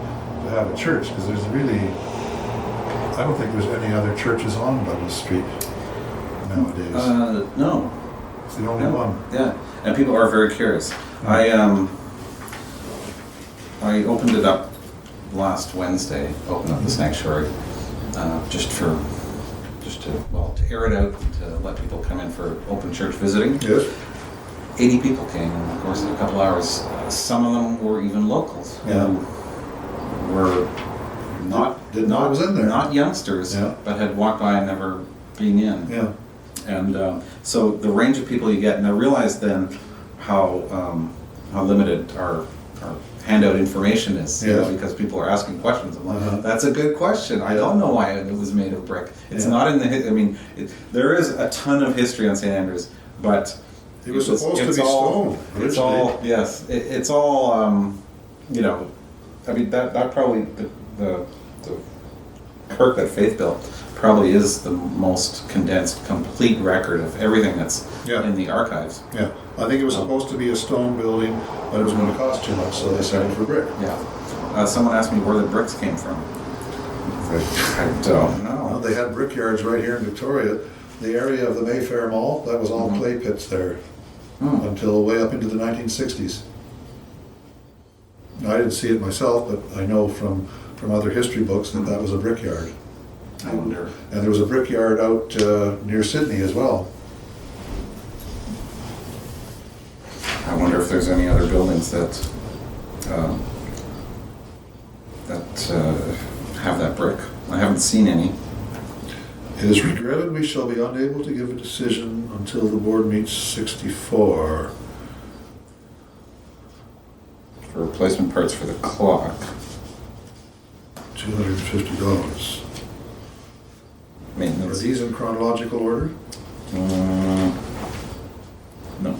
have a church, because there's really, I don't think there's any other churches on Douglas Street nowadays. No. It's the only one. Yeah, and people are very curious. I opened it up last Wednesday, opened up the sanctuary, just to air it out, to let people come in for open church visiting. Yes. 80 people came in the course of a couple hours. Some of them were even locals. Yeah. Who were Didn't know it was in there. not youngsters, Yeah. but had walked by and never been in. Yeah. And so the range of people you get, and I realized then how limited our handout information is, you know, Yes. because people are asking questions. I'm like, Uh-huh. that's a good question. I Yeah. don't know why it was made of brick. It's Yeah. not in the. I mean, there is a ton of history on St. Andrews, but It was supposed to be stone It's originally. all yes. It's all you know. I mean that probably the Kirk that Faith built probably is the most condensed, complete record of everything that's Yeah. in the archives. Yeah. I think it was supposed to be a stone building, but it was going to cost too much, so they settled for brick. Yeah. Someone asked me where the bricks came from. I don't Well, know. they had brickyards right here in Victoria. The area of the Mayfair Mall, that was all clay pits there until way up into the 1960s. I didn't see it myself, but I know from other history books that was a brickyard. I wonder. And there was a brickyard out near Sydney as well. I wonder if there's any other buildings that have that brick. I haven't seen any. It is regretted we shall be unable to give a decision until the board meets 64. For replacement parts for the clock. $250. Are Maintenance. these in chronological order? No.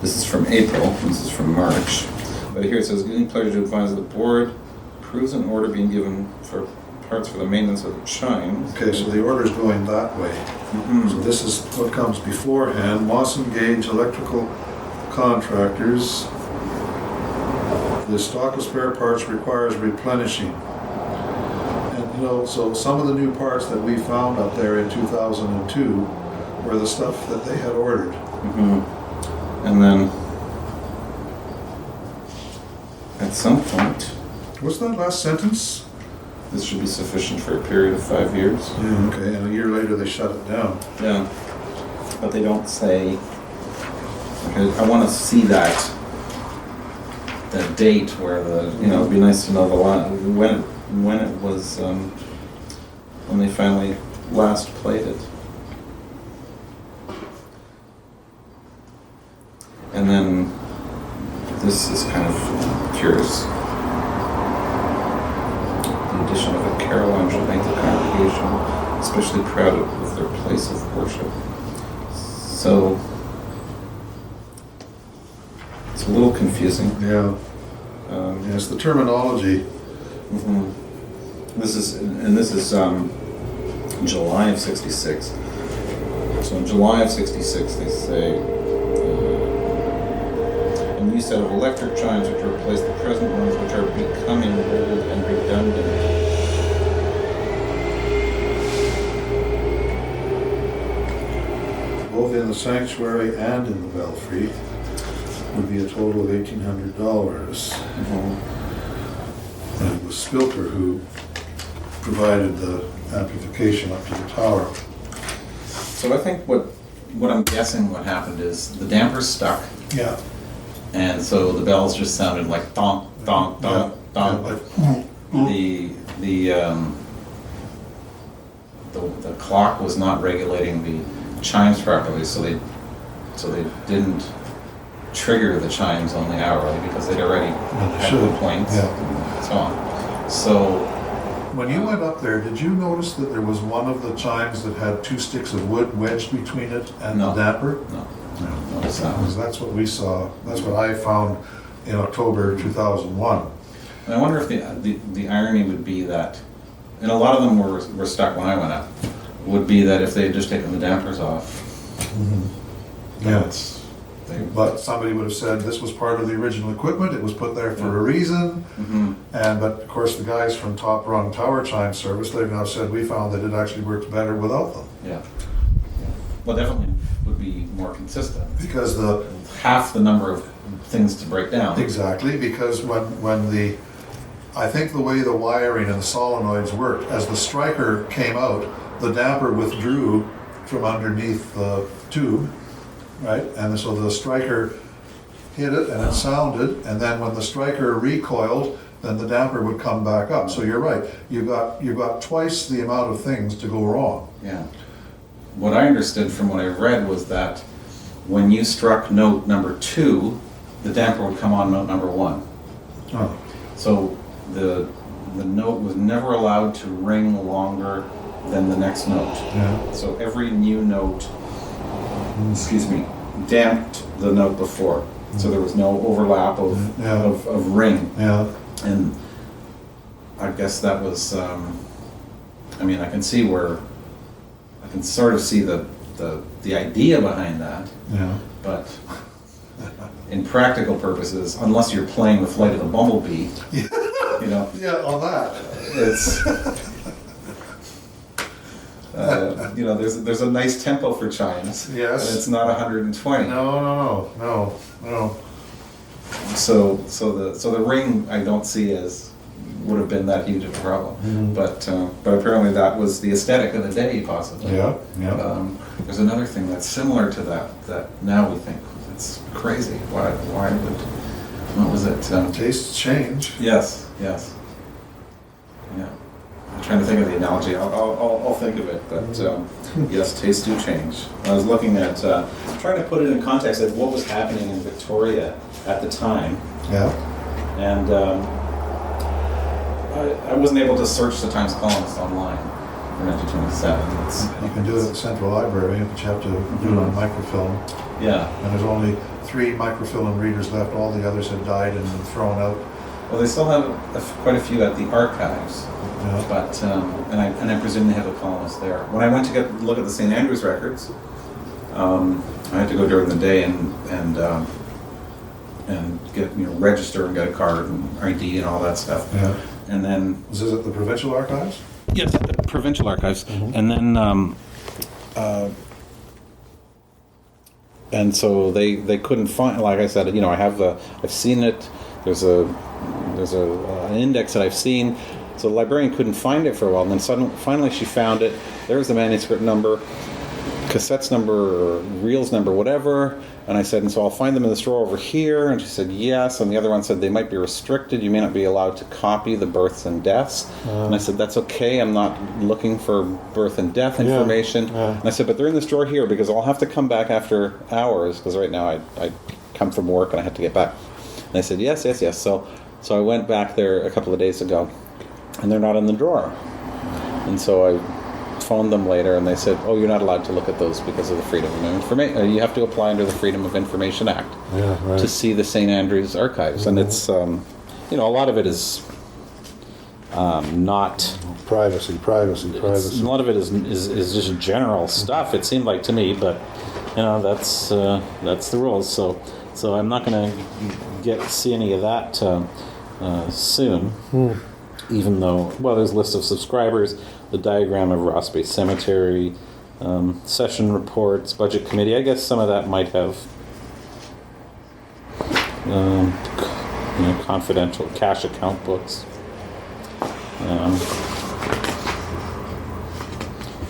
This is from April. This is from March. But here it says, "Getting pleasure to advise the board approves an order being given for parts for the maintenance of the chimes." Okay, so the order's going that way. So this is what comes beforehand. Mawson Gauge Electrical Contractors. The stock of spare parts requires replenishing. And you know, so some of the new parts that we found up there in 2002 were the stuff that they had ordered. And then at some point, What's that last sentence? this should be sufficient for a period of 5 years. Yeah, okay, and a year later they shut it down. Yeah. But they don't say. Okay, I want to see that date where it'd be nice to know the when it was when they finally last played it. And then this is kind of curious. The addition of a carol lounge will make the congregation especially proud of their place of worship. So it's a little confusing. Yeah. Yes, the terminology. This is July of '66. So in July of '66, they say a new set of electric chimes which replace the present ones, which are becoming old and redundant. Both in the sanctuary and in the belfry would be a total of $1,800. And it was Spilker who provided the amplification up to the tower. So I think what I'm guessing what happened is the dampers stuck, Yeah. and so the bells just sounded like donk, donk, donk, donk. The clock was not regulating the chimes properly, so they didn't trigger the chimes only hourly because they'd already had should. the points Yeah. and so on. So, When you went up there, did you notice that there was one of the chimes that had 2 sticks of wood wedged between it and No. the damper? no, notice that. Because that's what we saw, that's what I found in October 2001. And I wonder if the irony would be that, and a lot of them were stuck when I went up, would be that if they had just taken the dampers off, Yeah. they, But somebody would have said this was part of the original equipment, it was put there for a reason. Mhm. But of course, the guys from Top Rung Tower Chime Service, they've now said we found that it actually works better without them. yeah. Well, definitely would be more consistent. Because the, Half the number of things to break down. exactly, because when the, I think the way the wiring and the solenoids worked, as the striker came out, the damper withdrew from underneath the tube, right? And so the striker hit it and it sounded, and then when the striker recoiled, then the damper would come back up. So you're right, you got twice the amount of things to go wrong. Yeah. What I understood from what I read was that when you struck note number 2, the damper would come on note number 1. Oh, So the note was never allowed to ring longer than the next note. yeah, So every new note, excuse me, damped the note before. So there was no overlap Yeah. of ring. yeah, And I guess that was, I mean, I can see where, I can sort of see the idea behind that, yeah. but in practical purposes, unless you're playing the flight of the bumblebee, you know, Yeah, on that. it's, you know, there's a nice tempo for chimes. Yes. And it's not 120. No. So the ring I don't see as would have been that huge of a problem. Mhm. But apparently that was the aesthetic of the day, possibly. Yeah. There's another thing that's similar to that now we think it's crazy. Why would, what was it? Tastes change. Yes. Yeah. I'm trying to think of the analogy. I'll think of it. But yes, tastes do change. I was looking at trying to put it in context of what was happening in Victoria at the time, Yeah. and I wasn't able to search the Times columnist online for 1927. You can do it at the Central Library, but you have to do it on microfilm. Yeah. And there's only 3 microfilm readers left. All the others had died and been thrown out. Well, they still have quite a few at the archives, Yeah. but and I presume they have a columnist there. When I went to look at the St. Andrews records, I had to go during the day and get register and get a card and ID and all that stuff. Yeah. And then Was this at the Provincial Archives? yes, at the provincial archives, and then and so they couldn't find. Like I said, I've seen it. There's an index that I've seen. So the librarian couldn't find it for a while, and then finally she found it. There's the manuscript number, cassettes number, or reels number, whatever. And I said, and so I'll find them in this drawer over here. And she said, yes. And the other one said, they might be restricted. You may not be allowed to copy the births and deaths. And I said, that's okay. I'm not looking for birth and death information. Yeah. And I said, but they're in this drawer here because I'll have to come back after hours because right now I come from work and I have to get back. And I said, yes. So I went back there a couple of days ago and they're not in the drawer. And so I phoned them later and they said, oh, you're not allowed to look at those because of the Freedom of Information. You have to apply under the Freedom of Information Act to see the St. Andrews archives. And it's, a lot of it is not... Privacy. A lot of it is just general stuff, it seemed like to me, but, that's the rules. So I'm not going to see any of that soon. Even though, there's a list of subscribers, the diagram of Ross Bay Cemetery, session reports, budget committee. I guess some of that might have confidential cash account books.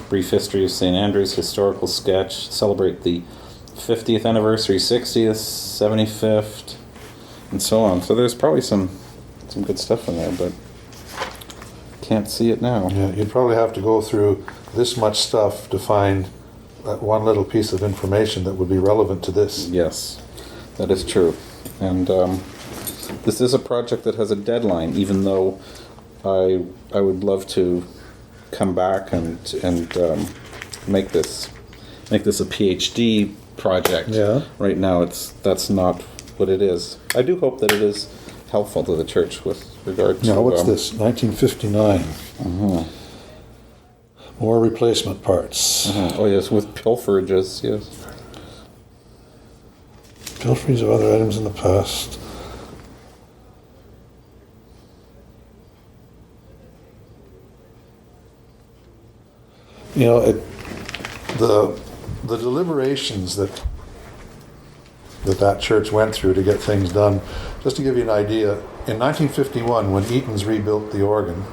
Brief history of St. Andrews, historical sketch, celebrate the 50th anniversary, 60th, 75th, and so on. So there's probably some good stuff in there, but can't see it now. Yeah, you'd probably have to go through this much stuff to find that one little piece of information that would be relevant to this. Yes. That is true. And this is a project that has a deadline, even though I would love to come back and make this a PhD project. Yeah. Right now, that's not what it is. I do hope that it is helpful to the church with regard to. Now, what's this? 1959. More replacement parts. Oh yes, with pilferages. Yes. Pilferings of other items in the past. You know, the deliberations that church went through to get things done. Just to give you an idea, in 1951, when Eaton's rebuilt the organ,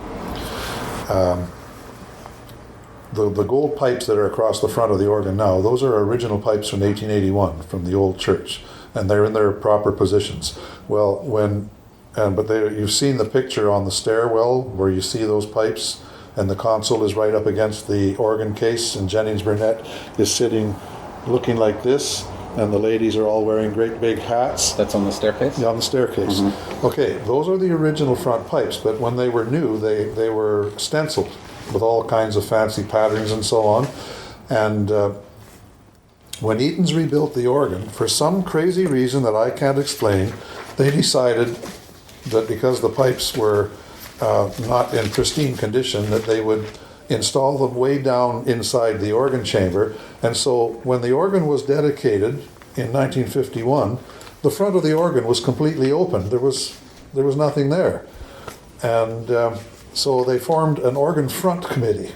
the gold pipes that are across the front of the organ now, those are original pipes from 1881 from the old church, and they're in their proper positions. Well, you've seen the picture on the stairwell where you see those pipes, and the console is right up against the organ case, and Jennings Burnett is sitting looking like this, and the ladies are all wearing great big hats. That's on the staircase? Yeah, on the staircase. Mm-hmm. Okay, those are the original front pipes, but when they were new, they were stenciled with all kinds of fancy patterns and so on. And when Eaton's rebuilt the organ, for some crazy reason that I can't explain, they decided that because the pipes were not in pristine condition, that they would install them way down inside the organ chamber. And so when the organ was dedicated in 1951, the front of the organ was completely open. There was nothing there. And so they formed an organ front committee.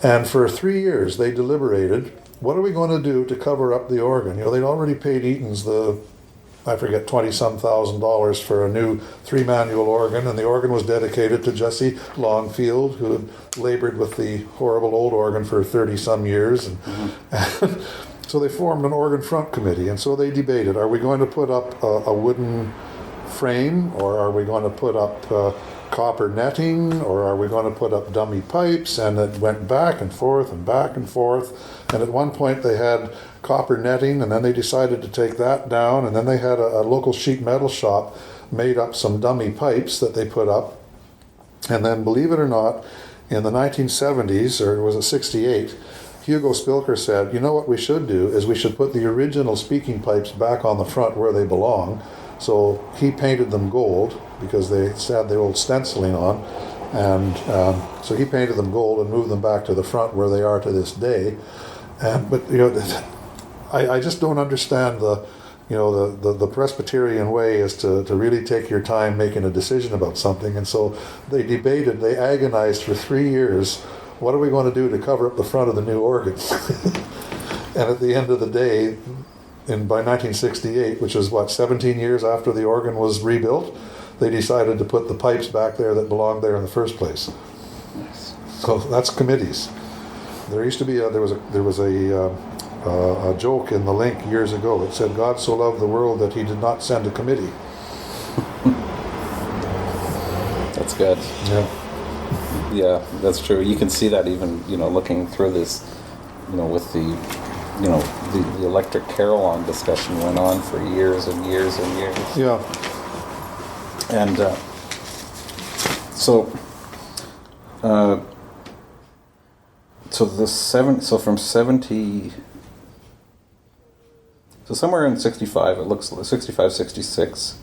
And for 3 years they deliberated, what are we going to do to cover up the organ? You know, they'd already paid Eaton's $20-some thousand for a new 3-manual organ, and the organ was dedicated to Jesse Longfield, who had labored with the horrible old organ for 30-some years. And so they formed an organ front committee, and so they debated, are we going to put up a wooden frame, or are we going to put up copper netting, or are we going to put up dummy pipes? And it went back and forth and back and forth, and at one point they had copper netting, and then they decided to take that down, and then they had a local sheet metal shop made up some dummy pipes that they put up. And then, believe it or not, in the 1970s, or was it 68, Hugo Spilker said, you know what we should do is we should put the original speaking pipes back on the front where they belong. So he painted them gold because they had the old stenciling on, and so he painted them gold and moved them back to the front where they are to this day. But you know, I just don't understand the Presbyterian way is to really take your time making a decision about something. And so they debated, they agonized for 3 years. What are we going to do to cover up the front of the new organ? And at the end of the day, by 1968, which is 17 years after the organ was rebuilt, they decided to put the pipes back there that belonged there in the first place. So that's committees. There used to be there was a joke in the Link years ago that said, "God so loved the world that He did not send a committee." That's good. Yeah. Yeah, that's true. You can see that even looking through this, with the the electric carillon discussion went on for years and years and years. Yeah. And so from 70, so somewhere in 65, it looks 65, 66,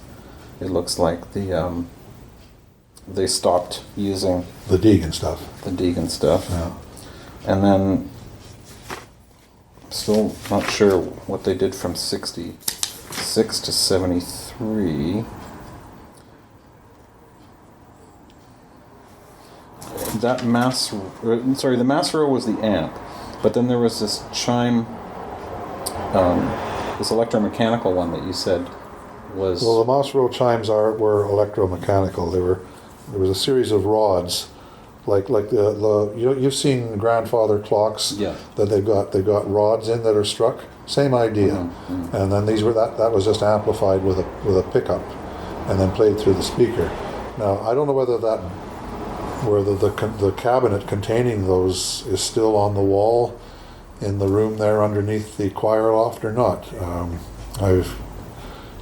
it looks like they stopped using the Deegan stuff. Yeah. And then still not sure what they did from 66 to 73. The Massaro was the amp, but then there was this chime, this electromechanical one that you said was... Well, the Massaro chimes were electromechanical. There was a series of rods, like you've seen grandfather clocks. Yeah. That they've got rods in that are struck. Same idea. Mm-hmm. And then these were that was just amplified with a pickup, and then played through the speaker. Now I don't know whether the cabinet containing those is still on the wall in the room there underneath the choir loft or not.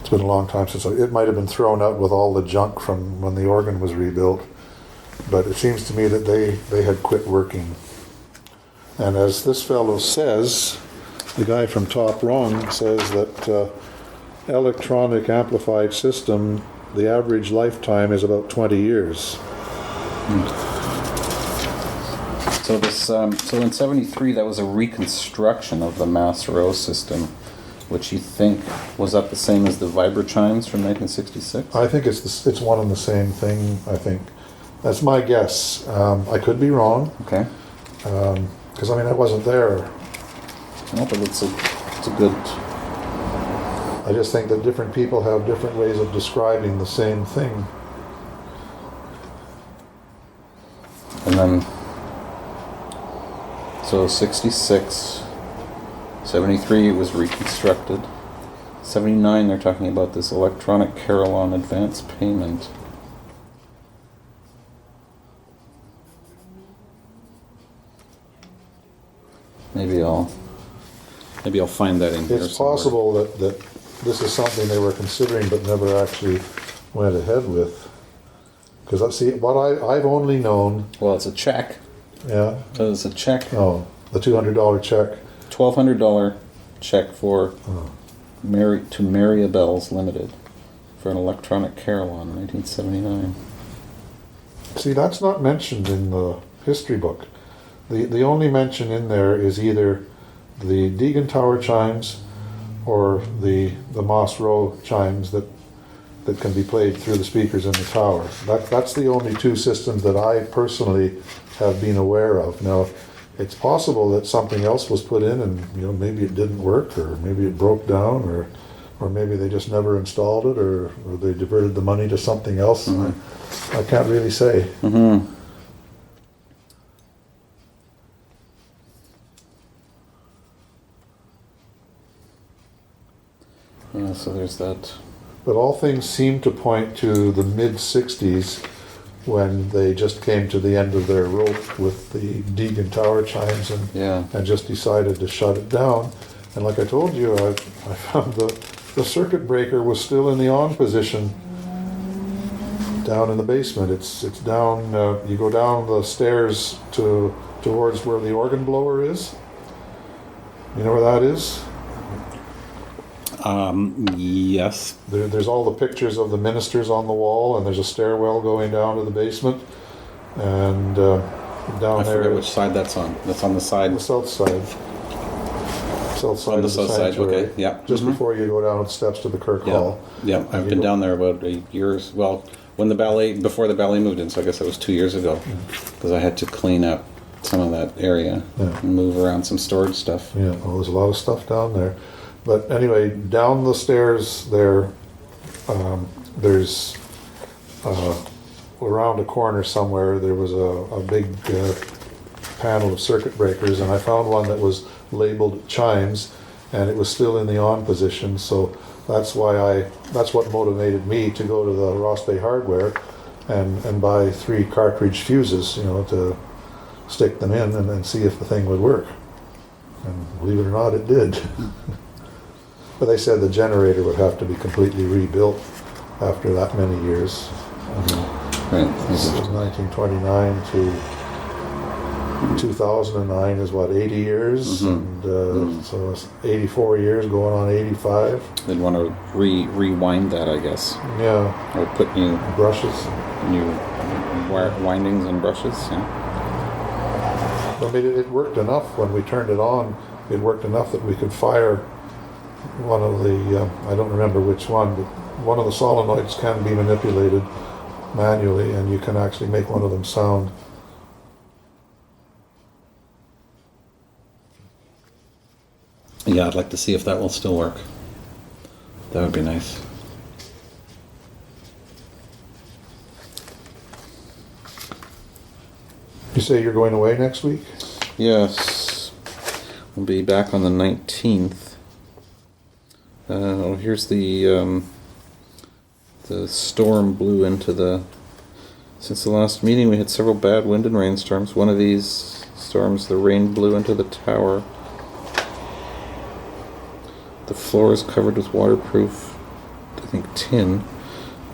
It's been a long time since it might have been thrown out with all the junk from when the organ was rebuilt, but it seems to me that they had quit working. And as this fellow says, the guy from top wrong says that electronic amplified system, the average lifetime is about 20 years. So so in '73, that was a reconstruction of the Mass Row system, which you think was that the same as the Vibra-Chimes from 1966? I think it's one and the same thing, I think. That's my guess. I could be wrong. Okay. Because, I wasn't there. No, but it's a good... I just think that different people have different ways of describing the same thing. And then... So 66, 73 it was reconstructed. 79 they're talking about this electronic carillon advance payment. Maybe I'll find that in here. It's possible that this is something they were considering but never actually went ahead with. Because see, what I've only known. Well, it's a check. Yeah. It's a check. Oh, the $200 check. $1,200 check for Maria Bells Limited for an electronic carillon in 1979. See, that's not mentioned in the history book. The only mention in there is either the Deegan Tower chimes or the Moss Row chimes that can be played through the speakers in the tower. That's the only two systems that I personally have been aware of. Now, it's possible that something else was put in and maybe it didn't work, or maybe it broke down, or maybe they just never installed it, or they diverted the money to something else. Mm-hmm. I can't really say. Mm-hmm. Yeah, so there's that. But all things seem to point to the mid-60s when they just came to the end of their rope with the Deegan Tower chimes and just decided to shut it down. And like I told you, I found the circuit breaker was still in the on position down in the basement. It's down, you go down the stairs towards where the organ blower is. You know where that is? Yes. There's all the pictures of the ministers on the wall, and there's a stairwell going down to the basement. And down there... I forget which side that's on. That's on the side. The south side. South side on the of the south side, sanctuary. okay, yeah. Just before you go down the steps to the Kirk Hall. Yeah, I've been down there about 8 years. Well, before the ballet moved in, so I guess it was 2 years ago. Because I had to clean up some of that area and move around some storage stuff. Yeah, well, there's a lot of stuff down there. But anyway, down the stairs there, there's around a corner somewhere there was a big panel of circuit breakers, and I found one that was labeled chimes, and it was still in the on position. So that's what motivated me to go to the Ross Bay Hardware and buy 3 cartridge fuses, to stick them in and see if the thing would work. And believe it or not, it did. But they said the generator would have to be completely rebuilt after that many years. Right. This is 1929 to 2009 is 80 years, and so it's 84 years going on 85. They'd want to rewind that, I guess. Yeah. Or put new brushes, new windings and brushes. Yeah. It worked enough when we turned it on. It worked enough that we could fire one of the, I don't remember which one, but one of the solenoids can be manipulated manually, and you can actually make one of them sound. Yeah, I'd like to see if that will still work. That would be nice. You say you're going away next week? Yes. We'll be back on the 19th. Here's the storm blew into the... Since the last meeting, we had several bad wind and rainstorms. One of these storms, the rain blew into the tower. The floor is covered with waterproof think, tin.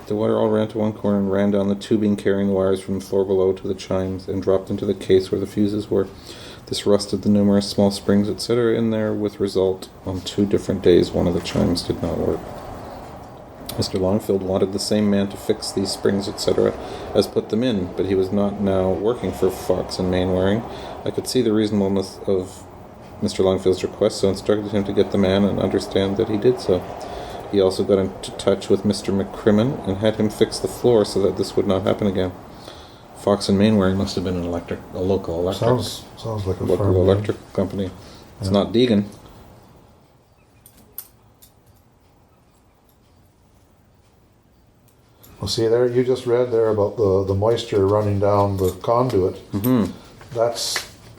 The water all ran to one corner and ran down the tubing carrying the wires from the floor below to the chimes and dropped into the case where the fuses were. This rusted the numerous small springs, etc. in there, with result on 2 different days one of the chimes did not work. Mr. Longfield wanted the same man to fix these springs, etc., as put them in, but he was not now working for Vuckson Mainwaring. I could see the reasonableness of Mr. Longfield's request, so instructed him to get the man and understand that he did so. He also got into touch with Mr. McCrimmon and had him fix the floor so that this would not happen again. Vuckson Mainwaring must have been a local electric. Sounds like a local firm electric company. It's not Deegan. Well, see there, you just read there about the moisture running down the conduit. Mm-hmm.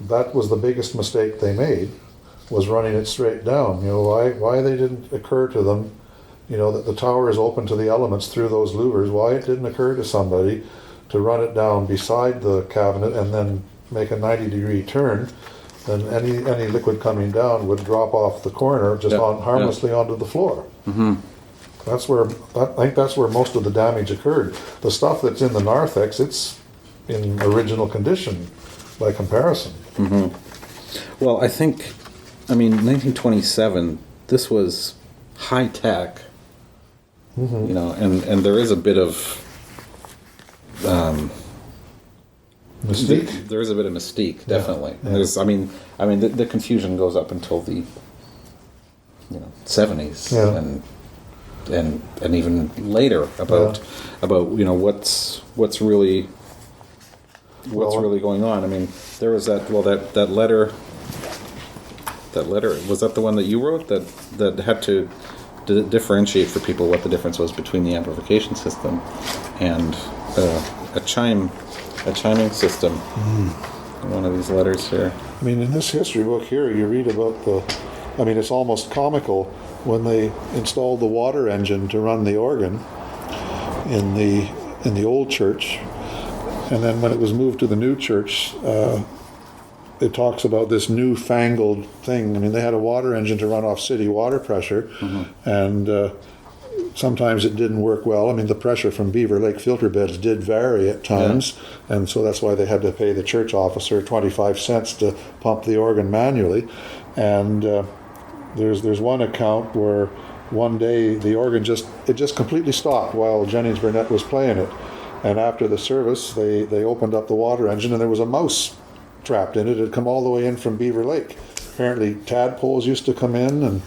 That was the biggest mistake they made, was running it straight down. You know, why they didn't occur to them, you know, that the tower is open to the elements through those louvers. Why it didn't occur to somebody to run it down beside the cabinet and then make a 90-degree turn, then any liquid coming down would drop off the corner just harmlessly onto the floor. Mm-hmm. I think that's where most of the damage occurred. The stuff that's in the narthex, it's in original condition by comparison. Mm-hmm. Well, I think, 1927, this was high tech, you know, and there is a bit of Mystique. There is a bit of mystique, definitely. Yeah. There's, the confusion goes up until the 70s, and even later about what's really going on. There was that letter. That letter, was that the one that you wrote that had to differentiate for people what the difference was between the amplification system and a chiming system? One of these letters here. In this history book here, you read about it's almost comical when they installed the water engine to run the organ in the old church, and then when it was moved to the new church, it talks about this newfangled thing. They had a water engine to run off city water pressure, and sometimes it didn't work well. The pressure from Beaver Lake filter beds did vary at times, and so that's why they had to pay the church officer 25 cents to pump the organ manually. And there's one account where one day the organ just completely stopped while Jennings Burnett was playing it, and after the service they opened up the water engine and there was a mouse trapped in it. It had come all the way in from Beaver Lake. Apparently tadpoles used to come in, and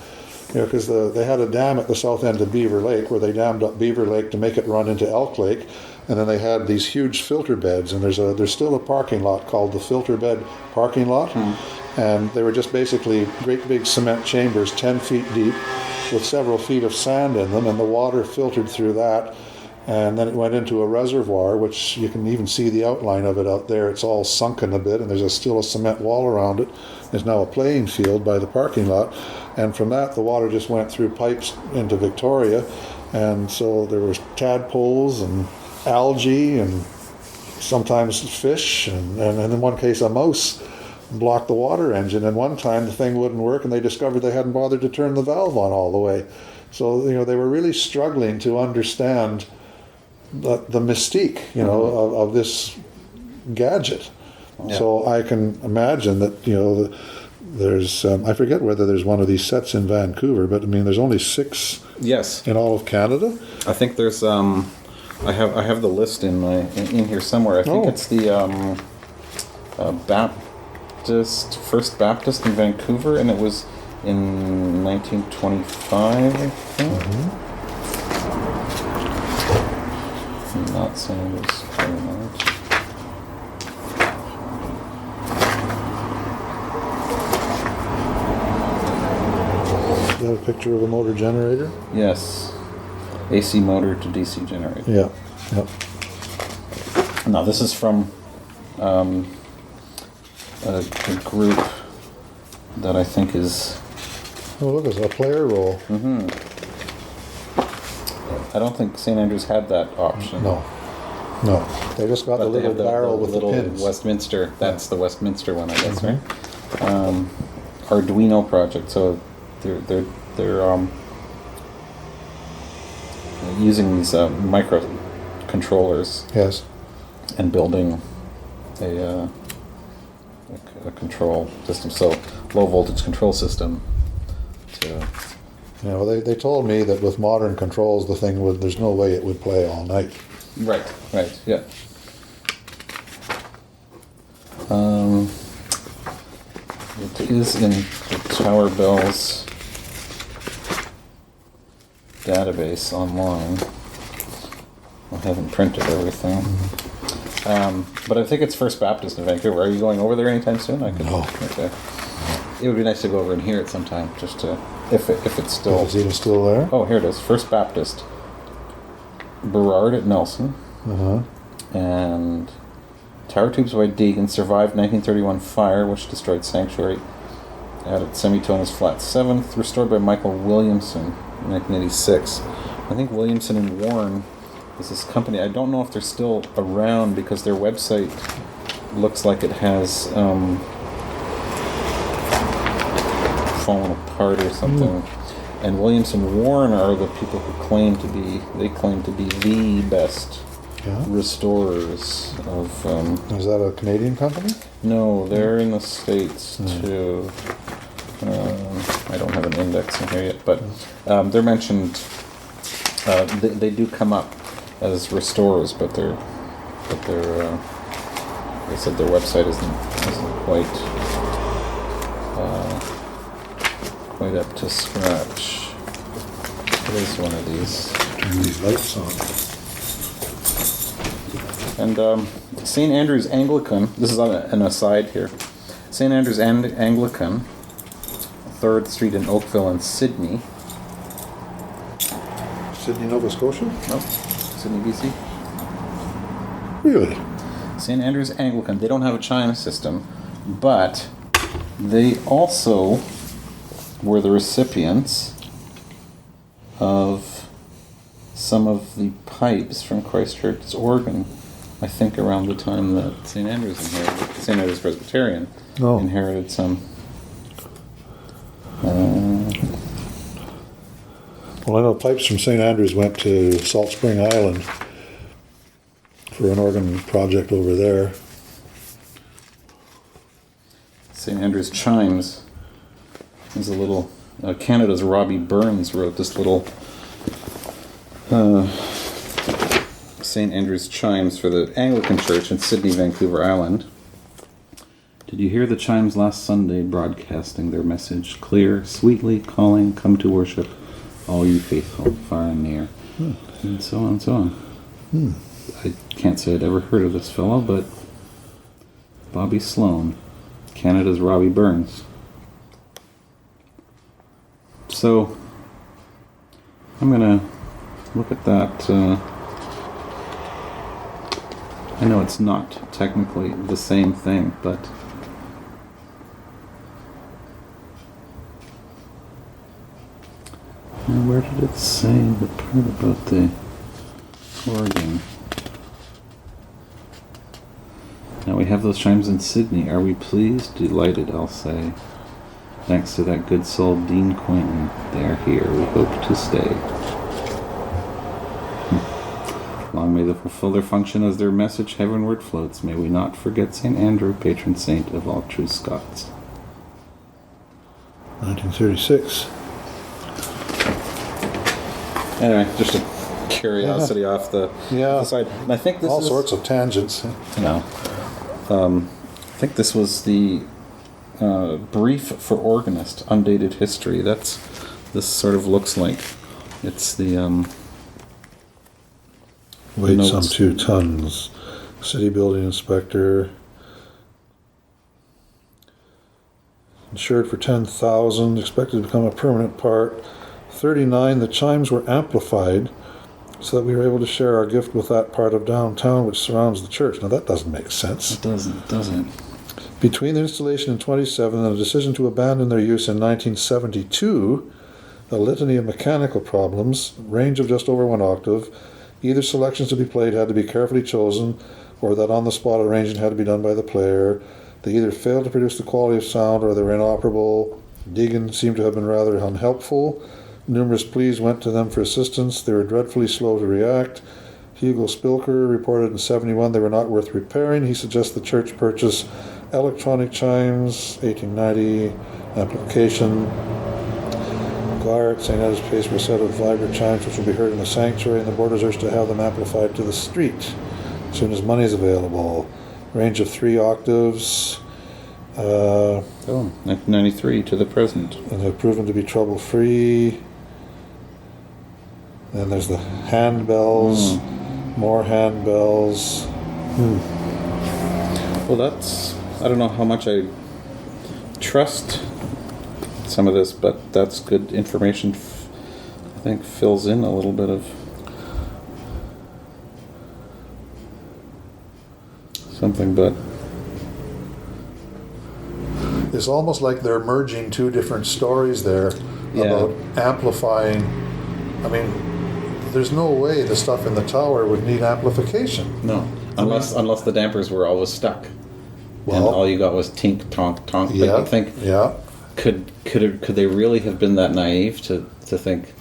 because they had a dam at the south end of Beaver Lake where they dammed up Beaver Lake to make it run into Elk Lake, and then they had these huge filter beds, and there's still a parking lot called the filter bed parking lot, and they were just basically great big cement chambers 10 feet deep with several feet of sand in them, and the water filtered through that, and then it went into a reservoir, which you can even see the outline of it out there. It's all sunken a bit, and there's still a cement wall around it. There's now a playing field by the parking lot, and from that the water just went through pipes into Victoria, and so there was tadpoles and algae and sometimes fish, and in one case a mouse blocked the water engine, and one time the thing wouldn't work and they discovered they hadn't bothered to turn the valve on all the way. So they were really struggling to understand the mystique of this gadget. So I can imagine that there's I forget whether there's one of these sets in Vancouver, but there's only 6 in all of Canada. I think there's I have the list in here somewhere. I think it's the First Baptist in Vancouver, and it was in 1925, I think. I'm not saying this very much. Is that a picture of a motor generator? Yes. AC motor to DC generator. Yeah. Yep. Now, this is from a group that I think is... Oh, look, it's a player roll. I don't think St. Andrews had that option. No. They just got the little barrel with the pins. Westminster. That's the Westminster one, I guess, right? Arduino project. So they're using these microcontrollers Yes. and building a control system, so low voltage control system. You know, they told me that with modern controls, the thing would, there's no way it would play all night. Right, yeah. It is in the Tower Bells database online. I haven't printed everything. But I think it's First Baptist in Vancouver. Are you going over there anytime soon? I could. No. Okay. It would be nice to go over and hear it sometime, just to, if it's still. Is it even still there? Oh, here it is. First Baptist. Burrard at Nelson. Uh-huh. And tower tubes by Deegan survived 1931 fire, which destroyed sanctuary. Added semitones flat 7th, restored by Michael Williamson in 1986. I think Williamson and Warren is this company. I don't know if they're still around because their website looks like it has fallen apart or something. And Williamson Warren are the people who claim to be the best restorers of. Is that a Canadian company? No, they're in the States too. I don't have an index in here yet, but they're mentioned. They do come up as restorers, but they said their website isn't quite up to scratch. It is one of these. Turn these lights on. And St. Andrew's Anglican, this is on an aside here. St. Andrew's Anglican, 3rd Street in Oakville and Sydney. Sydney, Nova Scotia? No, Sydney, BC. Really? St. Andrew's Anglican, they don't have a chime system, but they also were the recipients of some of the pipes from Christchurch's organ, I think around the time that St. Andrew's Presbyterian inherited some. Well, I know pipes from St. Andrews went to Salt Spring Island for an organ project over there. St. Andrew's Chimes is a little. Canada's Robbie Burns wrote this little St. Andrew's Chimes for the Anglican Church in Sydney, Vancouver Island. Did you hear the chimes last Sunday broadcasting their message, clear, sweetly calling, come to worship, all you faithful, far and near, and so on and so on. I can't say I'd ever heard of this fellow, but Bobby Sloan, Canada's Robbie Burns. So, I'm going to look at that. I know it's not technically the same thing, but now where did it say the part about the organ? Now we have those chimes in Sydney. Are we pleased? Delighted, I'll say. Thanks to that good soul, Dean Quinton. They are here. We hope to stay. Long may they fulfill their function as their message heavenward floats. May we not forget St. Andrew, patron saint of all true Scots. 1936. Anyway, just a curiosity off the side. And I think this all is sorts of tangents. I think this was the brief for organist, undated history. This sort of looks like it's the Weight notes. some 2 tons. City building inspector. Insured for 10,000. Expected to become a permanent part. 39. The chimes were amplified so that we were able to share our gift with that part of downtown which surrounds the church. Now that doesn't make sense. It doesn't. Between the installation in 27 and the decision to abandon their use in 1972, a litany of mechanical problems, range of just over 1 octave, either selections to be played had to be carefully chosen, or that on-the-spot arranging had to be done by the player. They either failed to produce the quality of sound or they were inoperable. Deegan seemed to have been rather unhelpful. Numerous pleas went to them for assistance. They were dreadfully slow to react. Hugo Spilker reported in 71 they were not worth repairing. He suggests the church purchase electronic chimes, 1890, application. Guard at St. Ed's Place were a set of vibrant chimes which will be heard in the sanctuary, and the board deserves to have them amplified to the street as soon as money is available. Range of 3 octaves. 1993 to the present. And have proven to be trouble-free. Then there's the handbells, more handbells. Well, I don't know how much I trust some of this, but that's good information. I think fills in a little bit of something, but It's almost like they're merging 2 different stories there about amplifying. I mean, there's no way the stuff in the tower would need amplification. no, unless the dampers were always stuck, and Well, all you got was tink tonk tonk. yeah, But you think yeah. could they really have been that naive to think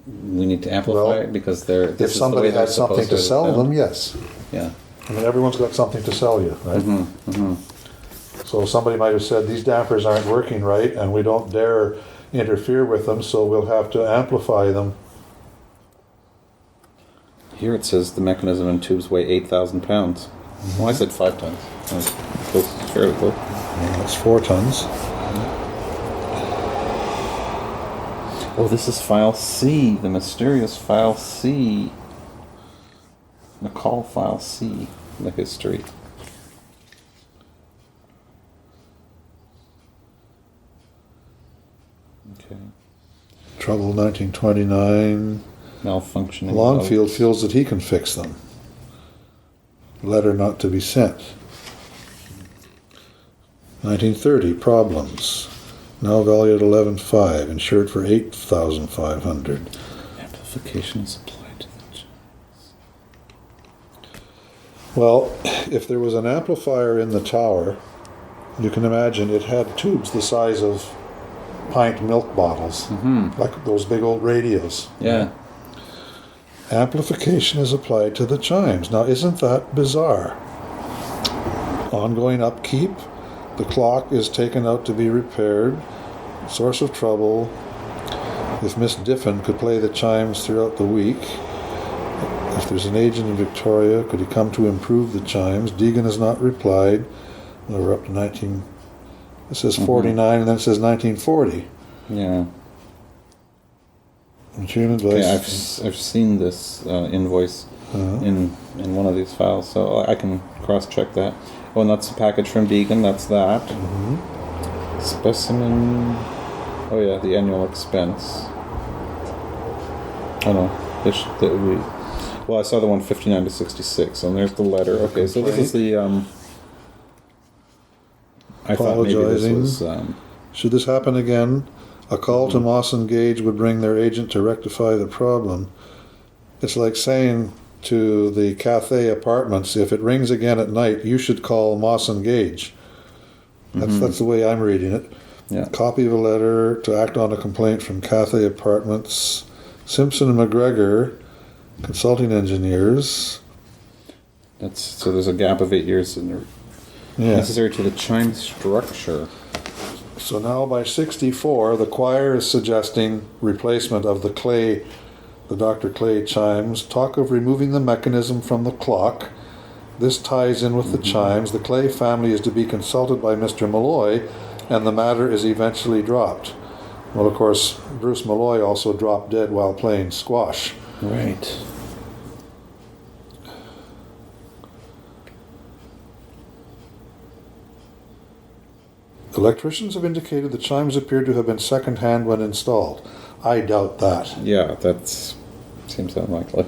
we need to amplify Well, it because they're If somebody had something to sell them, yes. Yeah. I mean, everyone's got something to sell you, right? So somebody might have said, these dampers aren't working right, and we don't dare interfere with them, so we'll have to amplify them. Here it says the mechanism and tubes weigh 8,000 pounds. Well, I said 5 tons. That's fairly close. That's 4 tons. Oh, this is file C, the mysterious file C. McCall file C, the history. Okay. Trouble 1929. Malfunctioning. Longfield feels that he can fix them. Letter not to be sent. 1930, problems. Now valued 11.5, insured for 8,500. Amplification is applied to the Well, if there was an amplifier in the tower, you can imagine it had tubes the size of pint milk bottles, like those big old radios. Yeah. Amplification is applied to the chimes. Now, isn't that bizarre? Ongoing upkeep. The clock is taken out to be repaired. Source of trouble. If Miss Diffin could play the chimes throughout the week. If there's an agent in Victoria, could he come to improve the chimes? Deegan has not replied. Well, we're up to 19... It says 49, and then it says 1940. Yeah. June advice. Okay, I've seen this invoice in one of these files, so I can cross-check that. Oh, and that's a package from Deegan, that's that. Specimen... Oh yeah, the annual expense. Oh no. Well, I saw the one 59 to 66, and there's the letter. Okay, so this is the... I thought maybe this was... Should this happen again, a call to Moss and Gage would bring their agent to rectify the problem. It's like saying to the Cathay Apartments, if it rings again at night, you should call Moss and Gage. That's the way I'm reading it. Yeah. Copy of a letter to act on a complaint from Cathay Apartments. Simpson and McGregor, consulting engineers. So there's a gap of 8 years in there. Yeah. Necessary to the chime structure. So now by 64, the choir is suggesting replacement of the Dr. Clay chimes. Talk of removing the mechanism from the clock. This ties in with the chimes. The Clay family is to be consulted by Mr. Malloy, and the matter is eventually dropped. Well, of course, Bruce Malloy also dropped dead while playing squash. Right. Electricians have indicated the chimes appear to have been second-hand when installed. I doubt that. Yeah, that seems unlikely.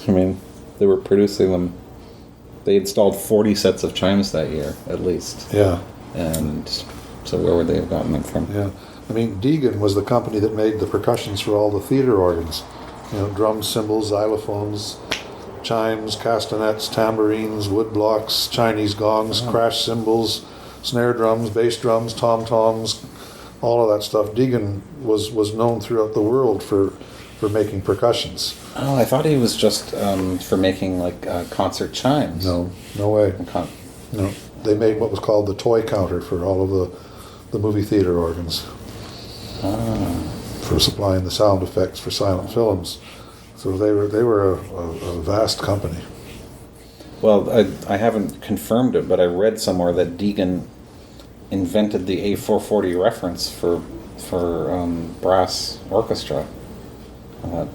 I mean, they were producing them. They installed 40 sets of chimes that year, at least. Yeah. And so where would they have gotten them from? Yeah. I mean, Deegan was the company that made the percussions for all the theater organs. You know, drums, cymbals, xylophones, chimes, castanets, tambourines, woodblocks, Chinese gongs, crash cymbals, snare drums, bass drums, tom-toms, all of that stuff. Deegan was known throughout the world for making percussions. Oh, I thought he was just for making like concert chimes. No way. No, they made what was called the toy counter for all of the movie theater organs. For supplying the sound effects for silent films. So they were a vast company. Well, I haven't confirmed it, but I read somewhere that Deegan invented the A440 reference for brass orchestra. I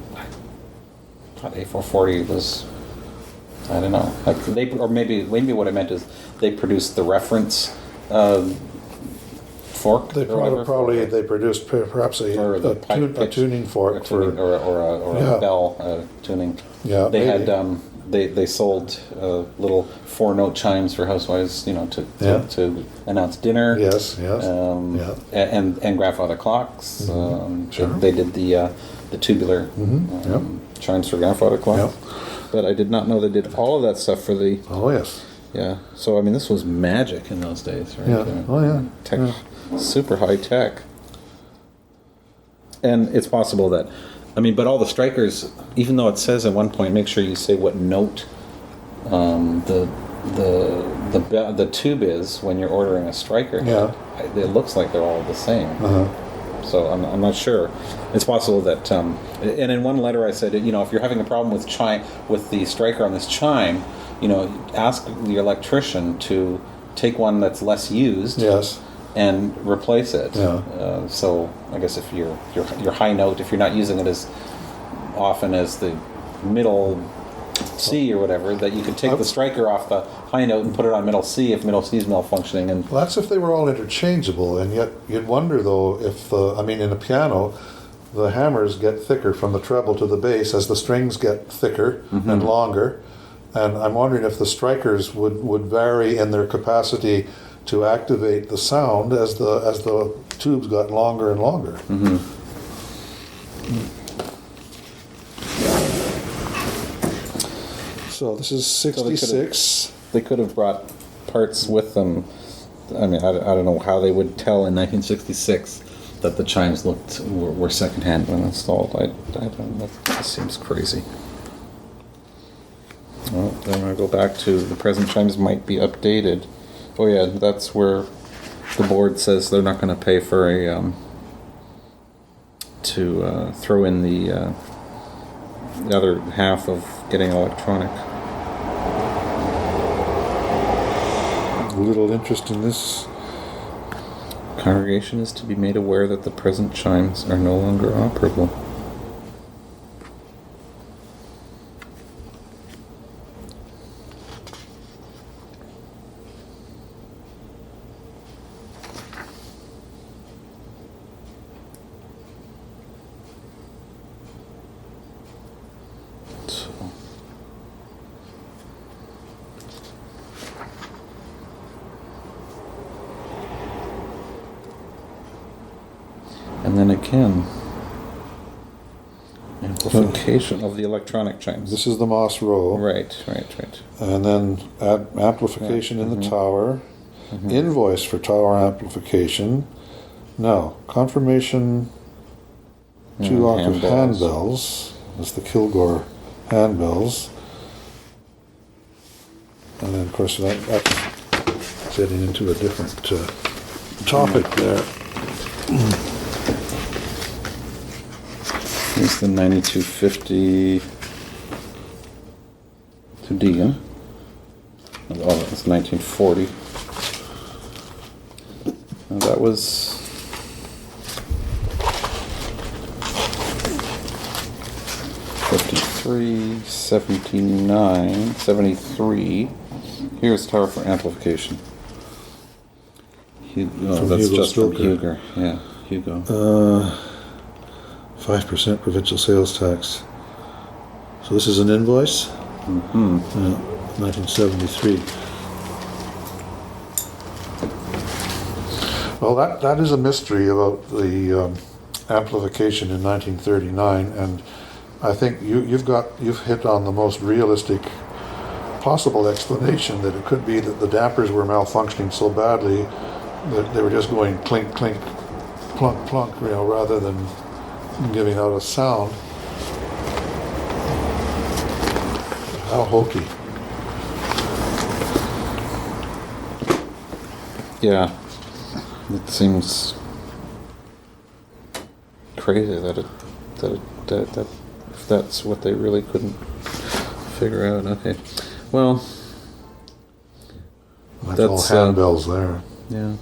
thought A440 was, I don't know, like maybe what I meant is they produced the reference fork. They produced perhaps a tuning fork or a bell tuning. Yeah, they maybe. had they sold little 4-note chimes for housewives, to announce dinner. Yes. And grandfather clocks. Sure. They did the tubular chimes for grandfather clocks. Yep. But I did not know they did all of that stuff for the. Oh yes. Yeah. So I mean, this was magic in those days, right? Yeah. Oh yeah. Tech, super high tech. And it's possible that, but all the strikers, even though it says at one point, make sure you say what note the tube is when you're ordering a striker. Yeah. It looks like they're all the same. So I'm not sure. It's possible that, and in one letter I said, if you're having a problem with the striker on this chime, ask the electrician to take one that's less used. Yes. And replace it. Yeah. So I guess if your high note, if you're not using it as often as the middle C or whatever, that you could take the striker off the high note and put it on middle C if middle C is malfunctioning. And Well, that's if they were all interchangeable, and yet you'd wonder though if in a piano, the hammers get thicker from the treble to the bass as the strings get thicker and longer, and I'm wondering if the strikers would vary in their capacity to activate the sound as the tubes got longer and longer. So this is 66. they could have brought parts with them. I don't know how they would tell in 1966 that the chimes were secondhand when installed. I don't know. That seems crazy. Well, then I go back to the present chimes might be updated. Oh yeah, that's where the board says they're not going to pay for to throw in the other half of getting electronic. Little interest in this. Congregation is to be made aware that the present chimes are no longer operable. And then again, amplification of the electronic chimes. This is the Moss Row. Right. And then amplification in the tower. Invoice for tower amplification. Now, confirmation 2-octave handbells. That's the Kilgore handbells. And then, of course, that's getting into a different topic there. Here's the 9250 to Deegan. Oh, that's 1940. And that was 53, 79, 73. Here's tower for amplification. That's Hugo just from Stroker. Hugo. Yeah, Hugo. 5% provincial sales tax. So this is an invoice? 1973. Well, that is a mystery about the amplification in 1939, and I think you've hit on the most realistic possible explanation, that it could be that the dampers were malfunctioning so badly that they were just going clink, clink, plunk, plunk, rather than giving out a sound. How hokey. Yeah, it seems crazy that if that's what they really couldn't figure out. Okay, well, That's all handbells there. Yeah.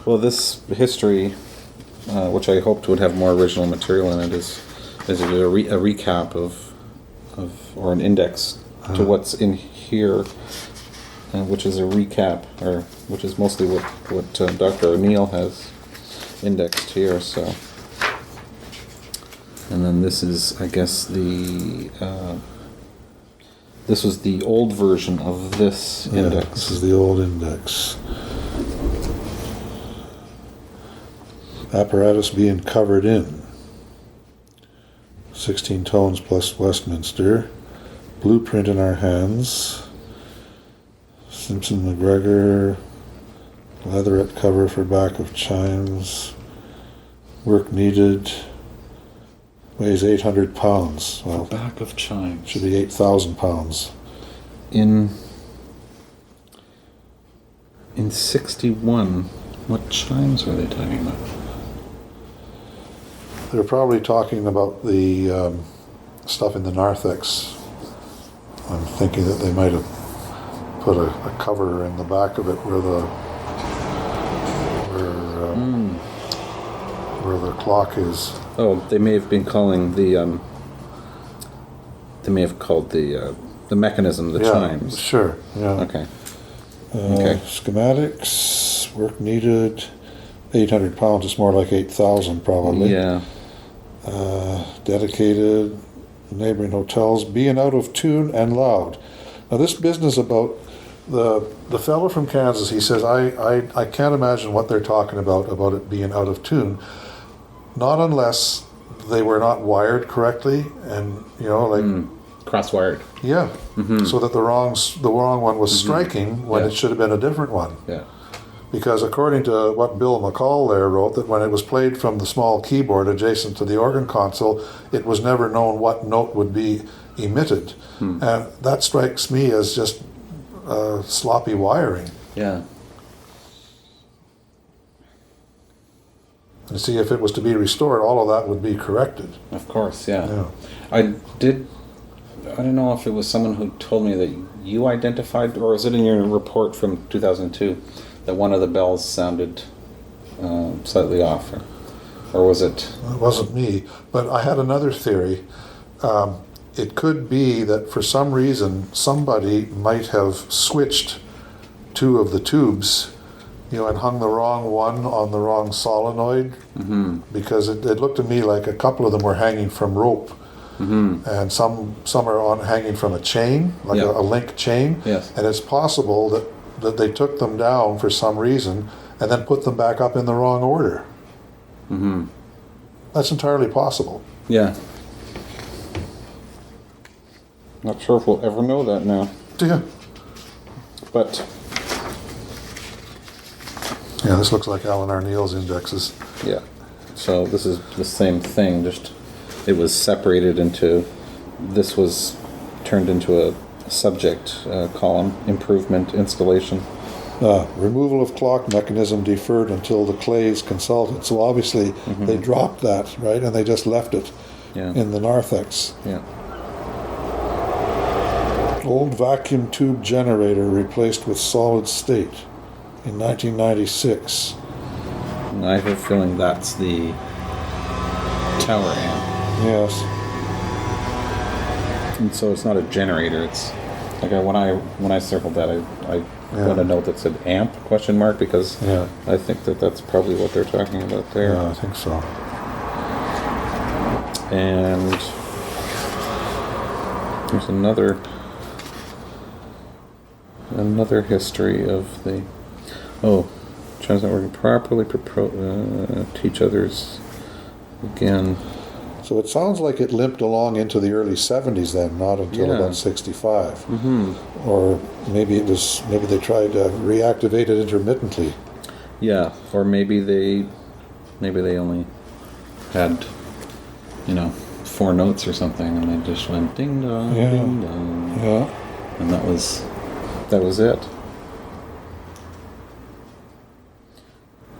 Well, this history, which I hoped would have more original material in it, is a recap of or an index to what's in here, which is a recap, or which is mostly what Dr. O'Neill has indexed here. So, and then this is, I guess, this was the old version of this index. This is the old index. Apparatus being covered in. 16 tones plus Westminster. Blueprint in our hands. Simpson McGregor. Leatherette cover for back of chimes. Work needed. Weighs 800 pounds. Well, Back of chimes. should be 8,000 pounds. In 61, what chimes were they talking about? They're probably talking about the stuff in the narthex. I'm thinking that they might have put a cover in the back of it where the clock is. Oh, they may have been calling the. They may have called the mechanism the chimes. Sure. Yeah. Okay. Okay. Schematics, work needed. 800 pounds. It's more like 8,000 probably. Yeah. Dedicated. Neighboring hotels being out of tune and loud. Now this business about the fellow from Kansas, he says, I can't imagine what they're talking about it being out of tune. Not unless they were not wired correctly, and Cross-wired. yeah, so that the wrong one was striking when it should have been a different one. Yeah. Because according to what Bill McCall there wrote, that when it was played from the small keyboard adjacent to the organ console, it was never known what note would be emitted. And that strikes me as just sloppy wiring. Yeah. And see, if it was to be restored, all of that would be corrected. Of course. Yeah. Yeah. I don't know if it was someone who told me that you identified, or was it in your report from 2002, that one of the bells sounded slightly off, or was it? It wasn't me, but I had another theory. It could be that for some reason somebody might have switched two of the tubes, and hung the wrong one on the wrong solenoid, because it looked to me like a couple of them were hanging from rope. And some are hanging from a chain, like a link chain. Yes. And it's possible that they took them down for some reason and then put them back up in the wrong order. That's entirely possible. Yeah. Not sure if we'll ever know that now. Yeah. But Yeah, this looks like Alan Arneal's indexes. yeah. So this is the same thing, just it was separated into, this was turned into a subject column, improvement, installation. Removal of clock mechanism deferred until the Clays consulted. So obviously they dropped that, right? And they just left it in the narthex. Yeah. Old vacuum tube generator replaced with solid state in 1996. And I have a feeling that's the tower amp. Yes. And so it's not a generator, it's like when I circled that, I put a note that said amp ? Because I think that's probably what they're talking about there. Yeah, I think so. And there's another history of the chimes not working properly, teach others again. So it sounds like it limped along into the early 70s then, not until about 65. Or maybe they tried to reactivate it intermittently. Yeah, or maybe they Maybe they only had, 4 notes or something, and they just went ding dong, Yeah. ding dong, Yeah. and that was it.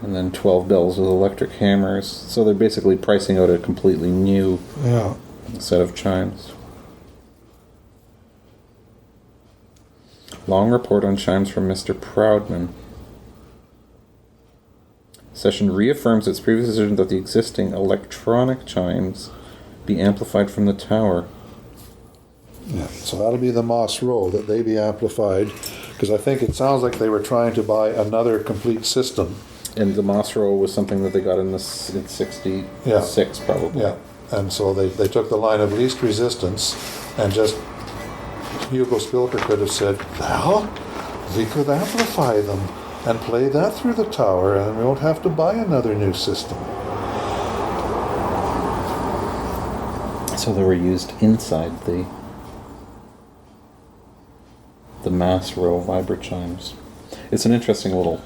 And then 12 bells with electric hammers. So they're basically pricing out a completely new Yeah. set of chimes. Long report on chimes from Mr. Proudman. Session reaffirms its previous decision that the existing electronic chimes be amplified from the tower. Yeah. So that'll be the Moss Row, that they be amplified, because I think it sounds like they were trying to buy another complete system. And the Moss Row was something that they got in 66 probably. Yeah. And so they took the line of least resistance, and just Hugo Spilker could have said, well, we could amplify them and play that through the tower, and we won't have to buy another new system. So they were used inside the Mass Row vibra chimes. It's an interesting little,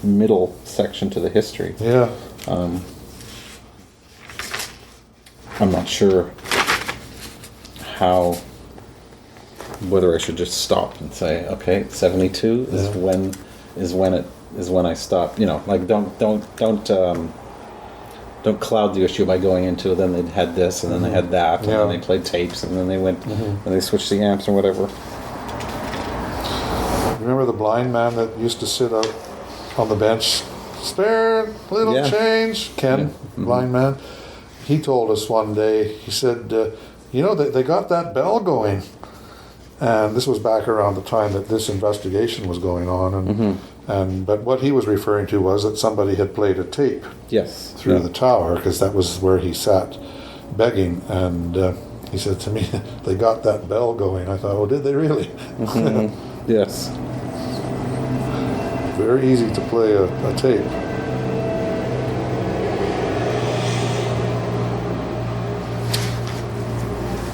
middle section to the history. Yeah. I'm not sure whether I should just stop and say, okay, 72 is when I stop. Don't cloud the issue by going into, then they had this and then they had that and then they played tapes and then they went and they switched the amps and whatever. Remember the blind man that used to sit out on the bench? Spare little change. Ken, blind man. He told us one day, he said, they got that bell going. And this was back around the time that this investigation was going on. But what he was referring to was that somebody had played a tape through the tower, because that was where he sat begging. And he said to me, they got that bell going. I thought, oh, did they really? Yes. Very easy to play a tape.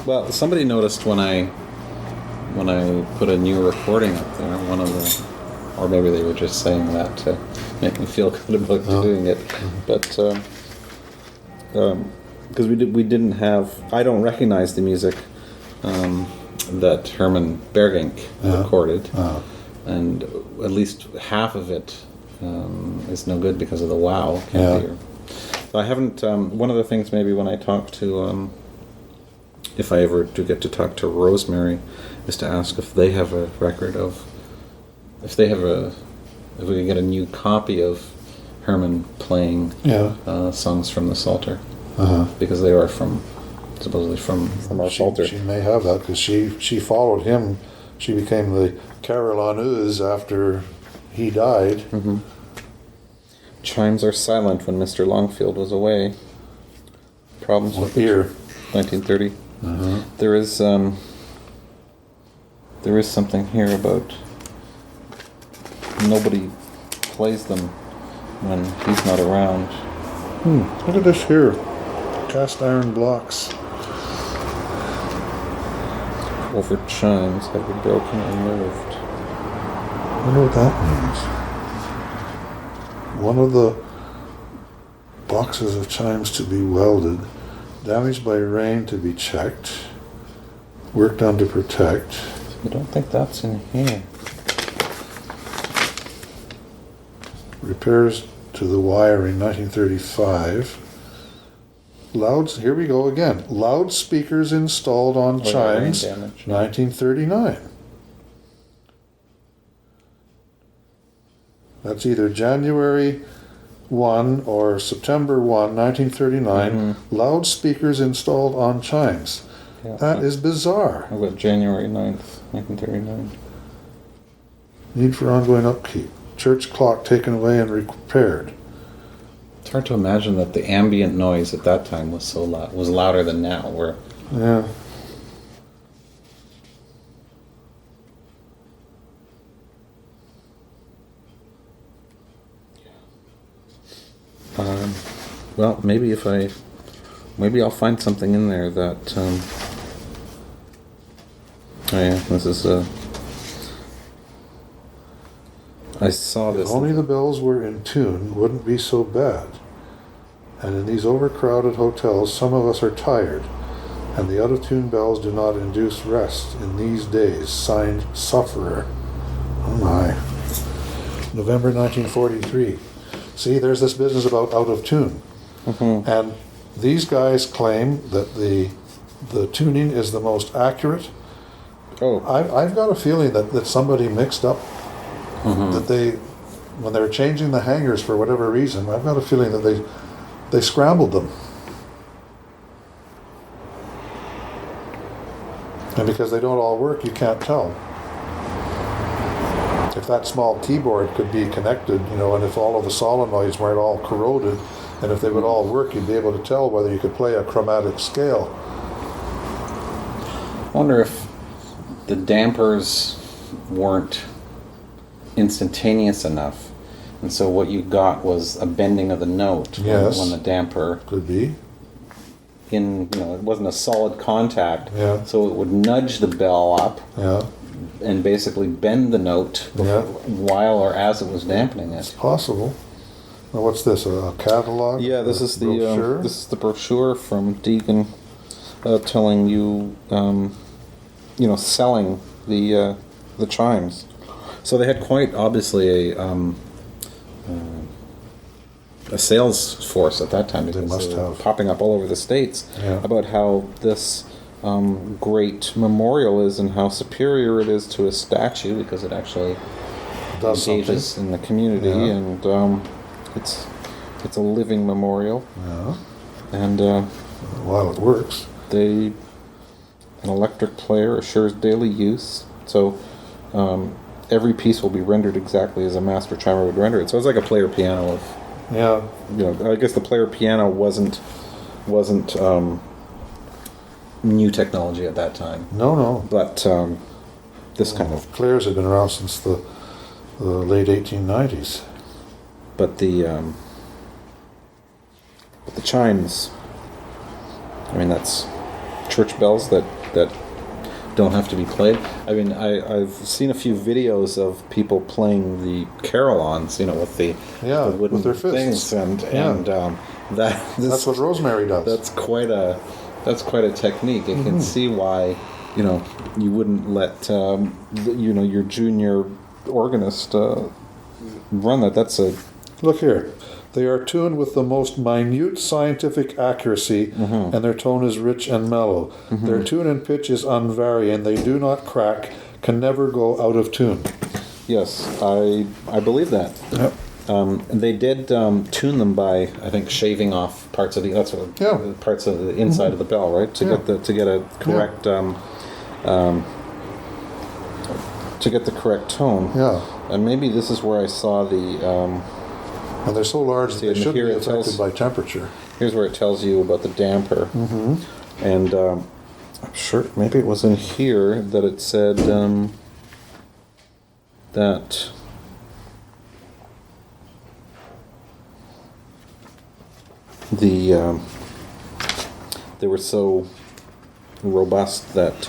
Well, somebody noticed when I put a new recording up there, or maybe they were just saying that to make me feel good about doing it, but because we didn't have, I don't recognize the music that Herman Bergink recorded, and at least half of it is no good because of the wow. Can't hear. So I haven't. One of the things maybe when I talk to, if I ever do get to talk to Rosemary, is to ask if they have a record of, if we can get a new copy of Herman playing songs from the Psalter, because they are supposedly from our Psalter. She may have that, because she followed him. She became the Caroline after he died. Chimes are silent when Mr. Longfield was away. Problems with ear. 1930. There is something here about nobody plays them when he's not around. Look at this here. Cast iron blocks. Over chimes have been broken and moved. I wonder what that means. One of the boxes of chimes to be welded. Damaged by rain to be checked. Work done to protect. I don't think that's in here. Repairs to the wiring, 1935. Here we go again. Loudspeakers installed on chimes, 1939. That's either January 1 or September 1, 1939. Loudspeakers installed on chimes. Yeah, that is bizarre. I've got January 9th, 1939. Need for ongoing upkeep. Church clock taken away and repaired. It's hard to imagine that the ambient noise at that time was so loud, was louder than now. Yeah. Well, maybe I'll find something in there that. Oh yeah, this is I saw this. If only the bells were in tune, wouldn't be so bad. And in these overcrowded hotels, some of us are tired, and the out-of-tune bells do not induce rest in these days. Signed, Sufferer. Oh my. November 1943. See, there's this business about out-of-tune. And these guys claim that the tuning is the most accurate. Oh, I've got a feeling that somebody mixed up, that when they were changing the hangers for whatever reason, I've got a feeling that they scrambled them. And because they don't all work, you can't tell. If that small keyboard could be connected, and if all of the solenoids weren't all corroded, and if they would all work, you'd be able to tell whether you could play a chromatic scale. I wonder if the dampers weren't instantaneous enough, and so what you got was a bending of the note when the damper Could be. it wasn't a solid contact, Yeah. so it would nudge the bell up Yeah, and basically bend the note while or as it was dampening it. possible. Now, what's this? A catalog? Yeah, this is the brochure? this is the brochure from Deegan, telling you, selling the chimes. So they had quite obviously a sales force at that time, because must they were have. popping up all over the states about how this great memorial is and how superior it is to a statue, because it actually Does engages in the community, Yeah. and it's a living memorial. Yeah. And While it works. an electric player assures daily use. So every piece will be rendered exactly as a master chimer would render it. So it's like a player piano of, Yeah. I guess the player piano wasn't new technology at that time, No. but this kind of, Players have been around since the late 1890s. but the chimes, I mean, that's church bells that don't have to be played. I mean, I've seen a few videos of people playing the carillons, with the wooden with their fists. things, and That's what Rosemary does. that's quite a technique. I can see why you wouldn't let your junior organist run that. That's a Look here. They are tuned with the most minute scientific accuracy, and their tone is rich and mellow. Their tune and pitch is unvarying. They do not crack, can never go out of tune. yes, I believe that. Yep. They did tune them by, I think, shaving off parts of parts of the inside of the bell, right, to get a correct to get the correct tone. Yeah. And maybe this is where I saw the. And they're so large that they shouldn't here be it affected tells- by temperature. Here's where it tells you about the damper. And I'm sure maybe it was in here that it said that they were so robust that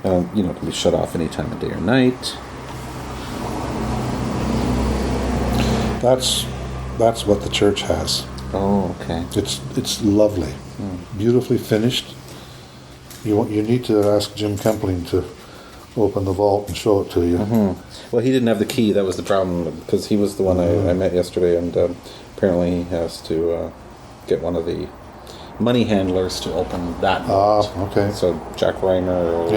can be shut off any time of day or night. That's what the church has. Oh, okay. It's lovely, beautifully finished. You need to ask Jim Kempling to open the vault and show it to you. Well, he didn't have the key. That was the problem, because he was the one I met yesterday, and apparently he has to get one of the money handlers to open that vault. Okay. So Jack Reimer or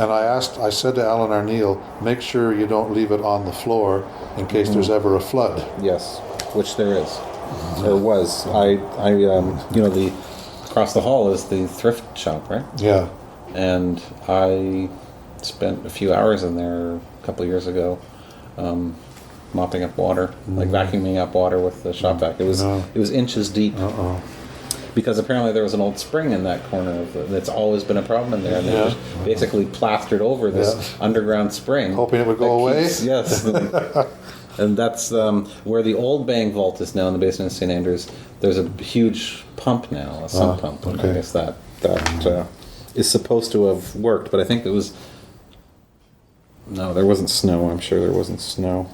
And I said to Alan Arneal, make sure you don't leave it on the floor in case there's ever a flood. yes, which there is. There was. The across the hall is the thrift shop, right? Yeah. And I spent a few hours in there a couple of years ago, mopping up water, like vacuuming up water with the shop vac. It was inches deep. Because apparently there was an old spring in that corner that's always been a problem in there, and they just basically plastered over this underground spring, Hoping it would go away? Yes. And that's where the old bank vault is now in the basement of St. Andrews. There's a huge pump now, a sump pump. And I okay. guess that is supposed to have worked, but I think it was No, there wasn't snow. I'm sure there wasn't snow.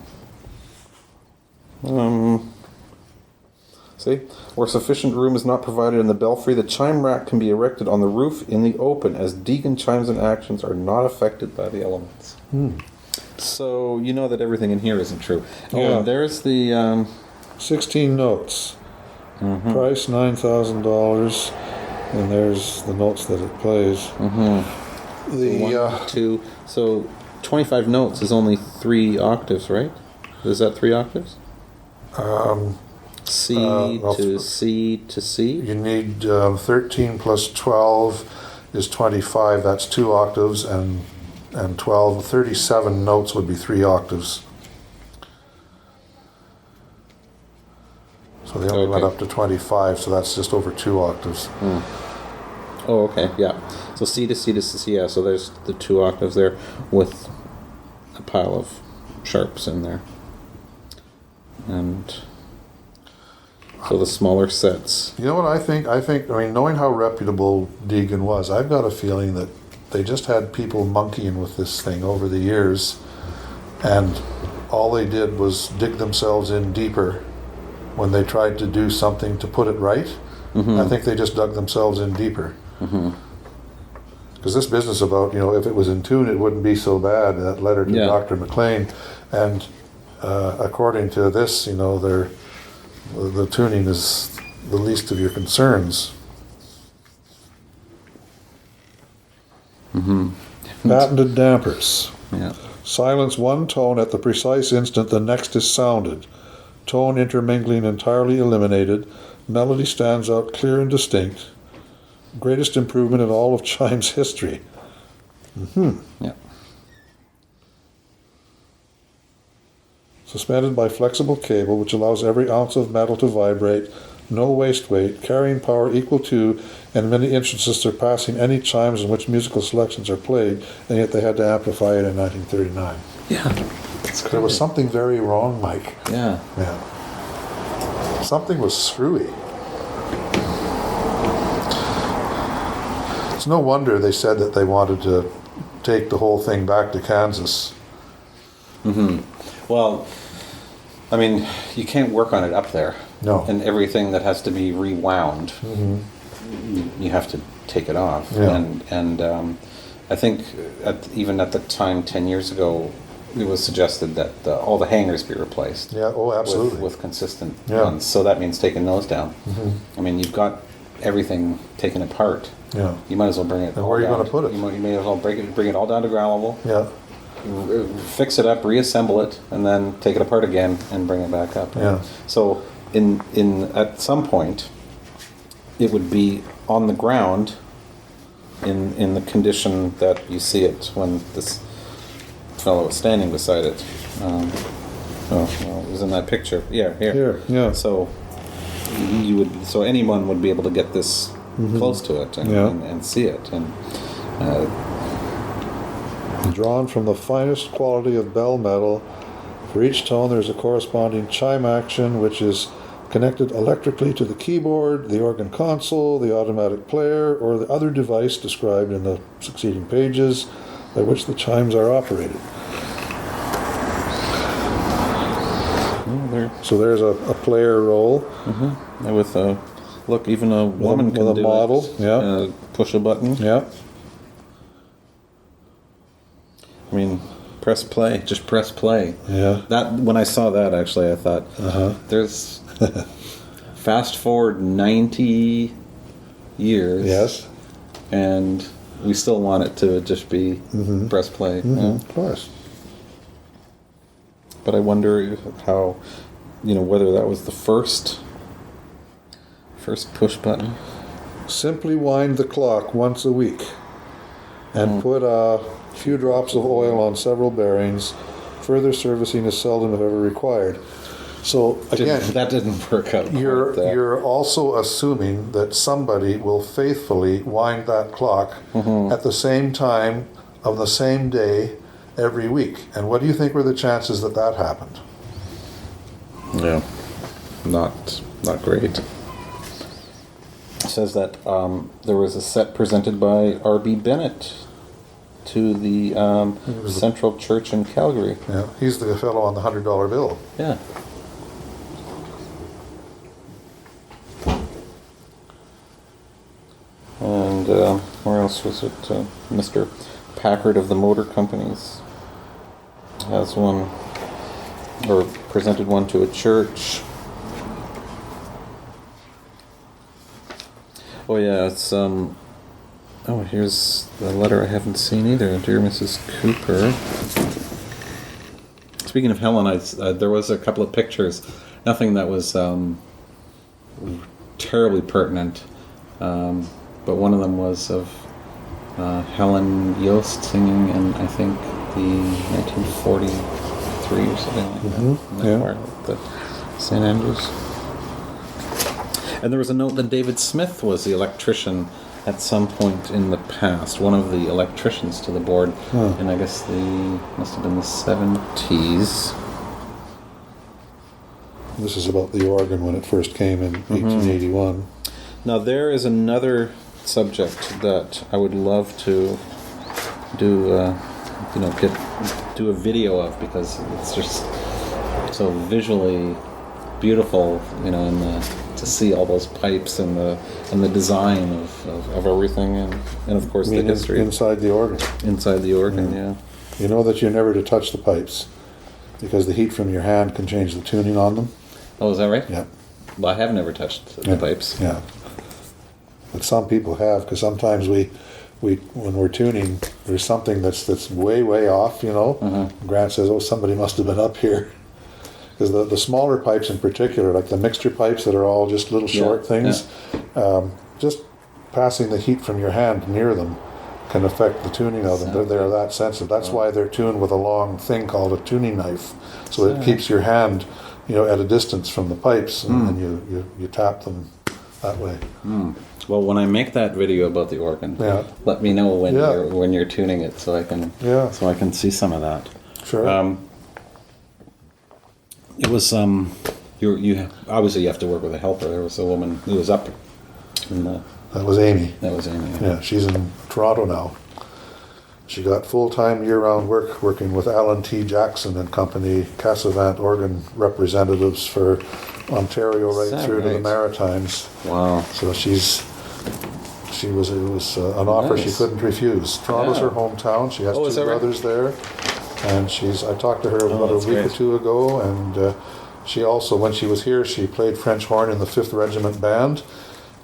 See? Where sufficient room is not provided in the belfry, the chime rack can be erected on the roof in the open, as Deegan chimes and actions are not affected by the elements. So you know that everything in here isn't true. Oh, Yeah. and there's the 16 notes. Price $9,000, and there's the notes that it plays. The 1, 2. So 25 notes is only 3 octaves, right? Is that 3 octaves? C well, to C to C. you need 13 plus 12 is 25. That's 2 octaves, and 12, 37 notes would be 3 octaves. So they only went Okay. up to 25, so that's just over 2 octaves. Oh, okay, yeah. So C to C to C, yeah. So there's the 2 octaves there with a pile of sharps in there, and so the smaller sets. You know what I think? I mean, knowing how reputable Deegan was, I've got a feeling that they just had people monkeying with this thing over the years, and all they did was dig themselves in deeper when they tried to do something to put it right. I think they just dug themselves in deeper. Because this business about, if it was in tune, it wouldn't be so bad, that letter to Yeah. Dr. McLean, and according to this, the tuning is the least of your concerns. Patented dampers. Yeah. Silence one tone at the precise instant the next is sounded. Tone intermingling entirely eliminated. Melody stands out clear and distinct. Greatest improvement in all of chime's history. Yeah. Suspended by flexible cable, which allows every ounce of metal to vibrate. No waste weight. Carrying power equal to, and many instances surpassing any chimes in which musical selections are played, and yet they had to amplify it in 1939. Yeah. There was something very wrong, Mike. Yeah. Yeah. Something was screwy. It's no wonder they said that they wanted to take the whole thing back to Kansas. Well, I mean, you can't work on it up there. No. And everything that has to be rewound, you have to take it off. Yeah. And I think even at the time, 10 years ago, it was suggested that all the hangers be replaced. Yeah, oh, absolutely. With consistent Yeah. ones. So that means taking those down. I mean, you've got everything taken apart. Yeah. You might as well bring it. And where are you down gonna put it? You may as well bring it all down to ground level. Yeah. Fix it up, reassemble it, and then take it apart again and bring it back up. Yeah. So at some point, it would be on the ground in the condition that you see it when this fellow was standing beside it. Well, it was in that picture. Yeah, here. Here, yeah. So anyone would be able to get this close to it and, Yeah. and see it. And Drawn from the finest quality of bell metal. For each tone, there's a corresponding chime action, which is connected electrically to the keyboard, the organ console, the automatic player, or the other device described in the succeeding pages by which the chimes are operated. So there's a player roll. with a look, even a woman with can a do model, it. yeah. Push a button. Yeah. I mean, press play. Just press play. Yeah. That when I saw that, actually, I thought, there's fast forward 90 years. Yes. And we still want it to just be press play. Yeah. Of course. But I wonder how, whether that was the first push button. Simply wind the clock once a week and put a few drops of oil on several bearings. Further servicing is seldom if ever required. So again, That didn't work out. you're also assuming that somebody will faithfully wind that clock at the same time of the same day every week. And what do you think were the chances that that happened? Yeah, not great. It says that there was a set presented by R.B. Bennett to the Central Church in Calgary. Yeah, he's the fellow on the $100 bill. Yeah. And where else was it? Mr. Packard of the Motor Companies has one, or presented one to a church. Oh yeah, it's oh, here's the letter I haven't seen either. Dear Mrs. Cooper. Speaking of Helen, there was a couple of pictures. Nothing that was terribly pertinent, but one of them was of Helen Yost singing in, I think, the 1943 or something like that. In that part of the St. Andrews. And there was a note that David Smith was the electrician at some point in the past, one of the electricians to the board, and I guess must have been the 70s. This is about the organ when it first came in 1881. Now there is another subject that I would love to do, do a video of, because it's just so visually beautiful, to see all those pipes and the design of everything, and of course the history inside the organ. Inside the organ, yeah. You know that you're never to touch the pipes because the heat from your hand can change the tuning on them. Oh, is that right? Yeah. Well, I have never touched the pipes. Yeah. But some people have, because sometimes we when we're tuning, there's something that's way off. Grant says, "Oh, somebody must have been up here." Because the smaller pipes in particular, like the mixture pipes that are all just little short things, just passing the heat from your hand near them can affect the tuning of them. They're that sensitive. That's why they're tuned with a long thing called a tuning knife. So it keeps your hand, at a distance from the pipes, and you tap them that way. Well, when I make that video about the organ, let me know when you're tuning it, so I can see some of that. Sure. It was you obviously you have to work with a helper. There was a woman who was up in the. That was Amy. That was Amy. Yeah, she's in Toronto now. She got full-time year-round work working with Alan T. Jackson and Company, Cassavant organ representatives for Ontario right through to the Maritimes. Wow. So it was an offer she couldn't refuse. Toronto's her hometown. She has two brothers there. And I talked to her about a week or two ago, and she also, when she was here, she played French horn in the 5th Regiment Band,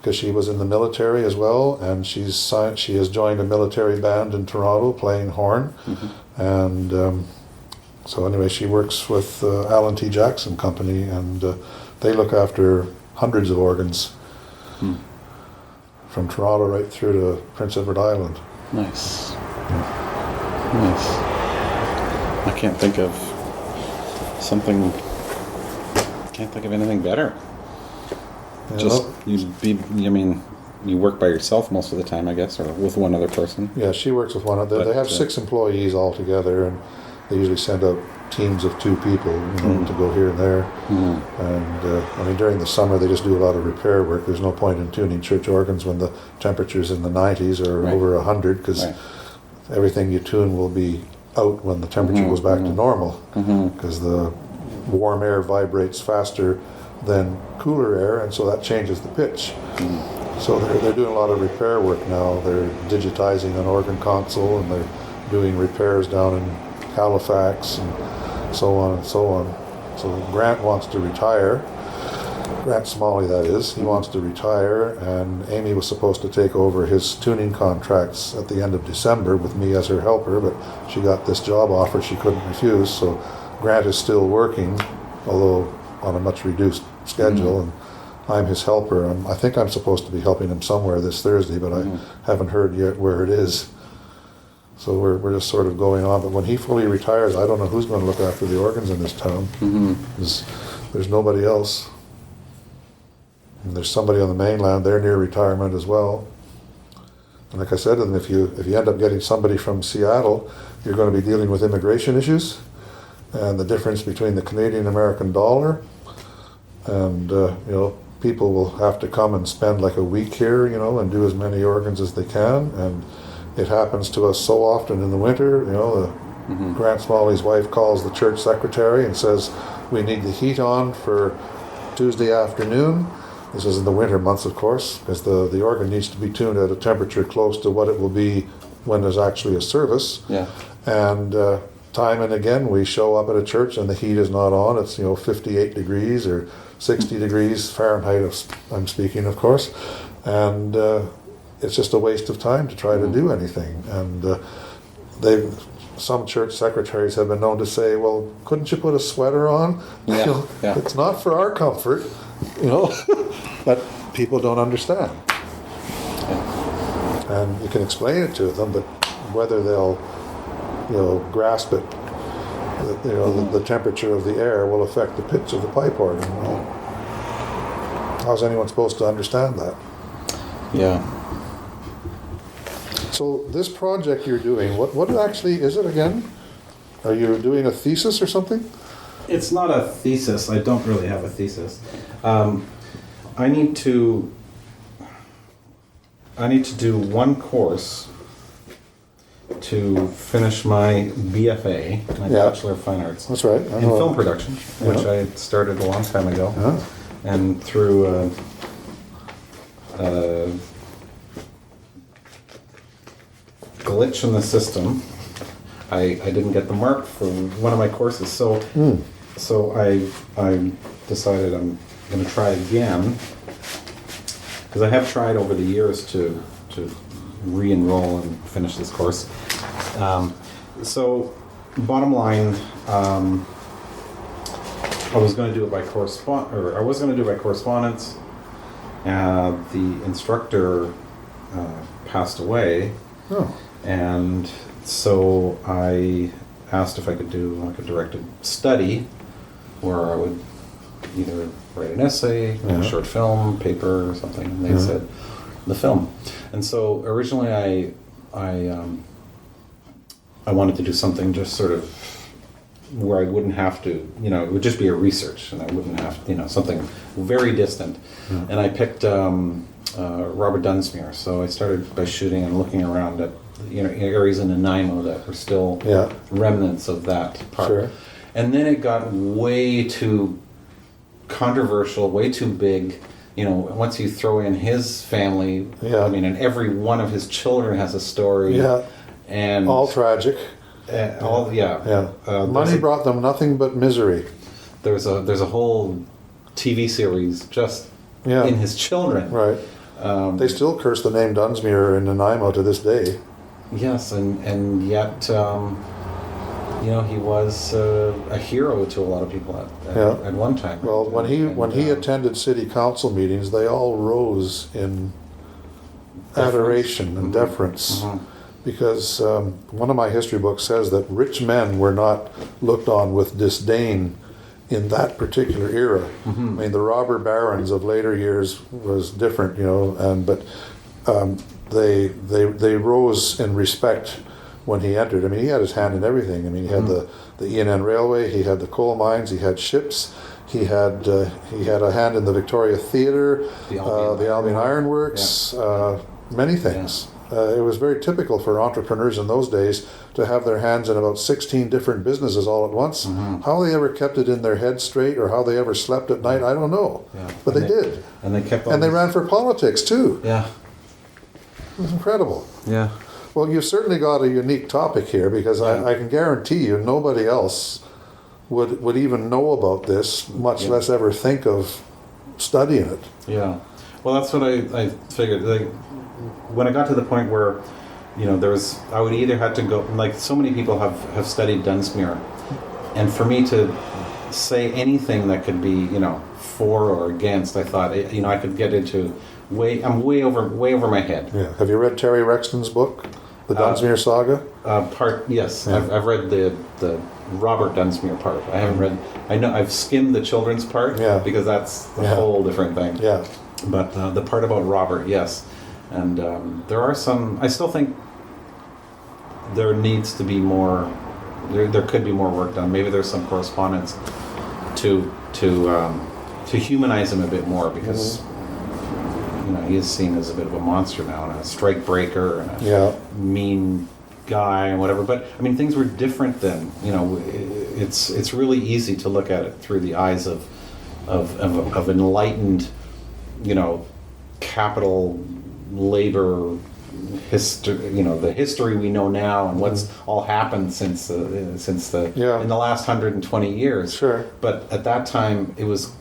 because she was in the military as well, and she has joined a military band in Toronto playing horn. And so anyway, she works with Alan T. Jackson Company, and they look after hundreds of organs from Toronto right through to Prince Edward Island. Nice. Nice. I can't think of anything better. You work by yourself most of the time, I guess, or with one other person. Yeah, she works with one other. They have 6 employees altogether, and they usually send out teams of 2 people, to go here and there. And during the summer, they just do a lot of repair work. There's no point in tuning church organs when the temperature's in the 90s or over 100, because everything you tune will be out when the temperature goes back to normal, because the warm air vibrates faster than cooler air, and so that changes the pitch. So they're doing a lot of repair work now. They're digitizing an organ console, and they're doing repairs down in Halifax, and so on and so on. So Grant wants to retire. Grant Smalley, that is. He wants to retire, and Amy was supposed to take over his tuning contracts at the end of December with me as her helper, but she got this job offer she couldn't refuse, so Grant is still working, although on a much reduced schedule, and I'm his helper. I think I'm supposed to be helping him somewhere this Thursday, but I haven't heard yet where it is. So we're just sort of going on. But when he fully retires, I don't know who's going to look after the organs in this town. There's nobody else. And there's somebody on the mainland, they're near retirement as well. And like I said to them, if you end up getting somebody from Seattle, you're going to be dealing with immigration issues and the difference between the Canadian American dollar, and people will have to come and spend like a week here, and do as many organs as they can. And It happens to us so often in the winter. Grant Smalley's wife calls the church secretary and says, we need the heat on for Tuesday afternoon. This is in the winter months, of course, because the organ needs to be tuned at a temperature close to what it will be when there's actually a service. Yeah. And time and again, we show up at a church and the heat is not on. It's 58 degrees or 60 degrees Fahrenheit. I'm speaking, of course, and it's just a waste of time to try to do anything. And some church secretaries have been known to say, "Well, couldn't you put a sweater on?" Yeah, yeah. It's not for our comfort, but people don't understand. And you can explain it to them, but whether they'll, grasp it, the temperature of the air will affect the pitch of the pipe organ. Well, how's anyone supposed to understand that? Yeah. So this project you're doing, what actually is it again? Are you doing a thesis or something? It's not a thesis. I don't really have a thesis. I need to do one course to finish my BFA, my Bachelor of Fine Arts. That's right. In film production, which I started a long time ago. Yeah. And through glitch in the system, I didn't get the mark for one of my courses. So I decided I'm going to try again, because I have tried over the years to re-enroll and finish this course. So bottom line, I was going to do it by correspondence. The instructor passed away. Oh. And so I asked if I could do like a directed study where I would either write an essay, a short film, paper, or something. And they said the film. And so originally I wanted to do something just sort of where I wouldn't have to, it would just be a research, and I wouldn't have, something very distant. And I picked Robert Dunsmuir. So I started by shooting and looking around at areas in Nanaimo that were still remnants of that part. Sure. And then it got way too controversial, way too big. Once you throw in his family, and every one of his children has a story. Yeah. And all tragic. Money brought them nothing but misery. There's a whole TV series just in his children. Right. They still curse the name Dunsmuir in Nanaimo to this day. Yes, and yet, he was a hero to a lot of people at one time. Well, when he attended city council meetings, they all rose in adoration and deference. Because one of my history books says that rich men were not looked on with disdain in that particular era. I mean, the robber barons of later years was different, but they rose in respect when he entered. I mean, he had his hand in everything. I mean, he had the ENN Railway, he had the coal mines, he had ships, he had a hand in the Victoria Theatre, the Albion Iron Works, many things. It was very typical for entrepreneurs in those days to have their hands in about 16 different businesses all at once. How they ever kept it in their head straight, or how they ever slept at night, I don't know. Yeah. But they did. And they kept on. And they ran for politics too. Yeah. It was incredible. Yeah. Well, you've certainly got a unique topic here, because I can guarantee you nobody else would even know about this, much less ever think of studying it. Yeah. Well, that's what I figured. When I got to the point where, I would either have to go, like so many people have studied Dunsmuir, and for me to say anything that could be, for or against, I thought, I could get into I'm way over my head. Yeah. Have you read Terry Rexton's book, The Dunsmuir Saga? Yes. Yeah. I've read the Robert Dunsmuir part. I haven't read. I've skimmed the children's part because that's a whole different thing. Yeah. But the part about Robert, yes. And there are some. I still think there needs to be more. There could be more work done. Maybe there's some correspondence to humanize him a bit more, because he is seen as a bit of a monster now, and a strike breaker, and a Yeah. mean guy and whatever. But I mean, things were different then. It's really easy to look at it through the eyes of enlightened, capital labor history. The history we know now and what's all happened since the Yeah. in the last 120 years. Sure. But at that time, it was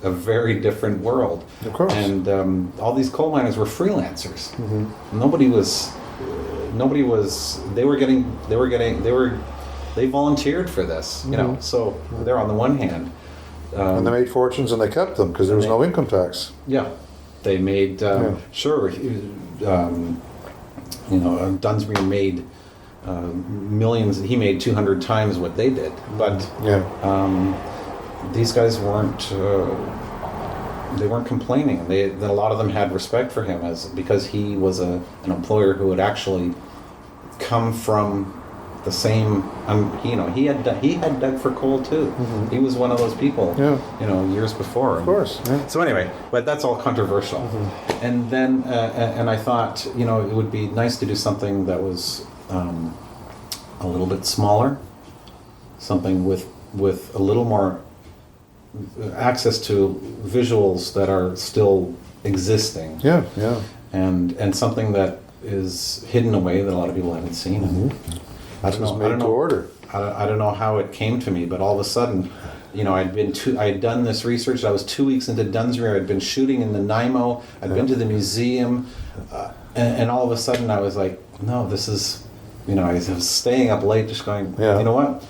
a very different world. Of course. And all these coal miners were freelancers. They volunteered for this, so they're on the one hand. And they made fortunes and they kept them because there was no income tax. Yeah, they made, sure, Dunsmuir made millions. He made 200 times what they did, but Yeah. these guys weren't. They weren't complaining. A lot of them had respect for him because he was an employer who had actually come from the same. He had dug for coal too. He was one of those people. Yeah. Years before. Of course. Yeah. So anyway, but that's all controversial. And then, and I thought, it would be nice to do something that was a little bit smaller, something with a little more access to visuals that are still existing. Yeah. Yeah. And something that is hidden away that a lot of people haven't seen. And I don't It was know. made I don't to know. order. I don't know how it came to me, but all of a sudden, I had done this research. I was 2 weeks into Dunsmuir. I'd been shooting in the Nanaimo. I'd been to the museum, and all of a sudden I was like, no, this is, I was staying up late, just going, you know what?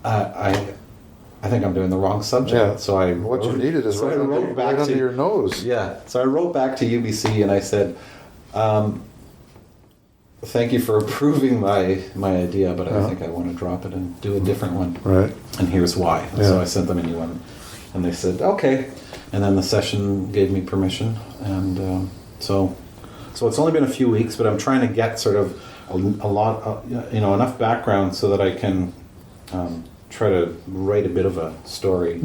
I think I'm doing the wrong subject. Yeah. So What you needed is right under your nose. Yeah. So I wrote back to UBC and I said, thank you for approving my idea, but I think I want to drop it and do a different one. Right. And here's why. Yeah. So I sent them a new one, and they said okay. And then the session gave me permission, and so it's only been a few weeks, but I'm trying to get sort of a lot, enough background so that I can try to write a bit of a story,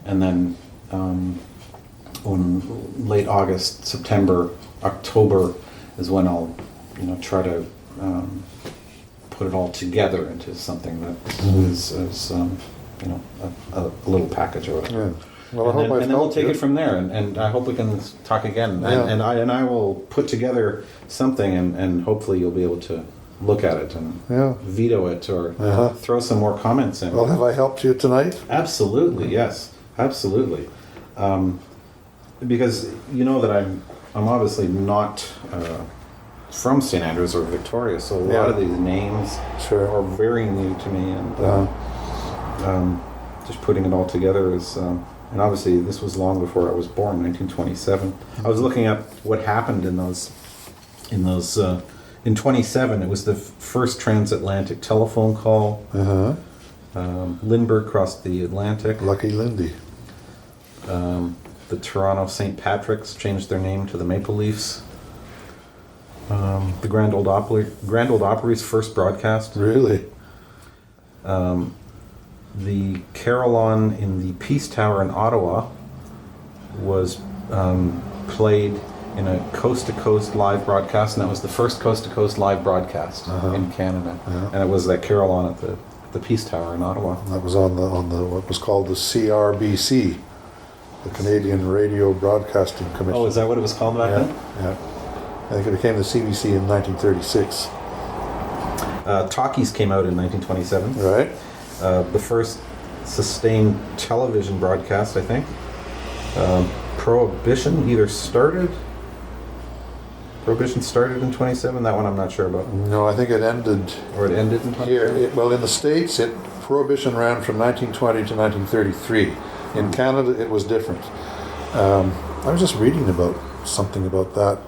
and then on late August, September, October is when I'll try to put it all together into something that is a little package or whatever. Yeah. Well, I hope I've and then we'll helped take you. it from there, and I hope we can talk again. Yeah. And I will put together something, and hopefully you'll be able to look at it and veto it or throw some more comments in. Well, have I helped you tonight? Absolutely, yes, absolutely. Because that I'm obviously not from St. Andrews or Victoria, so a lot of these names are very new to me, and just putting it all together is. And obviously, this was long before I was born, 1927. I was looking at what happened in 27. It was the first transatlantic telephone call. Lindbergh crossed the Atlantic. Lucky Lindy. The Toronto St. Patrick's changed their name to the Maple Leafs. The Grand Old Opry's first broadcast. Really? The Carillon in the Peace Tower in Ottawa was played in a coast-to-coast live broadcast, and that was the first coast-to-coast live broadcast in Canada. And it was that Carillon at the Peace Tower in Ottawa. That was on the what was called the CRBC, the Canadian Radio Broadcasting Commission. Oh, is that what it was called back then? Yeah. I think it became the CBC in 1936. Talkies came out in 1927. Right. The first sustained television broadcast, I think. Prohibition started in 27. That one I'm not sure about. No, I think it ended. Or it ended in 27? Here, in the States, Prohibition ran from 1920 to 1933. In Canada, it was different. I was just reading about something about that.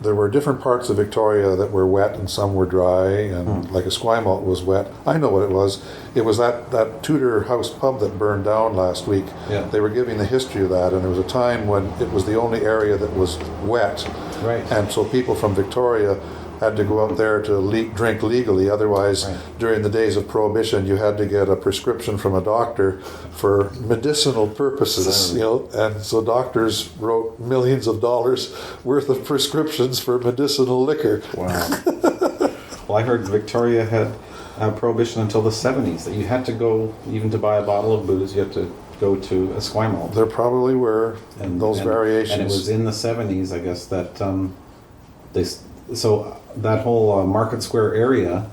There were different parts of Victoria that were wet and some were dry, and like Esquimalt was wet. I know what it was. It was that Tudor House pub that burned down last week. Yeah. They were giving the history of that, and there was a time when it was the only area that was wet. Right. And so people from Victoria had to go out there to drink legally. Otherwise, Right. during the days of Prohibition, you had to get a prescription from a doctor for medicinal purposes. You know, and so doctors wrote millions of dollars worth of prescriptions for medicinal liquor. Wow. Well, I heard Victoria had prohibition until the 70s, that you had to go, even to buy a bottle of booze, you had to go to Esquimalt. There probably were those variations. And it was in the 70s, I guess, that so that whole Market Square area,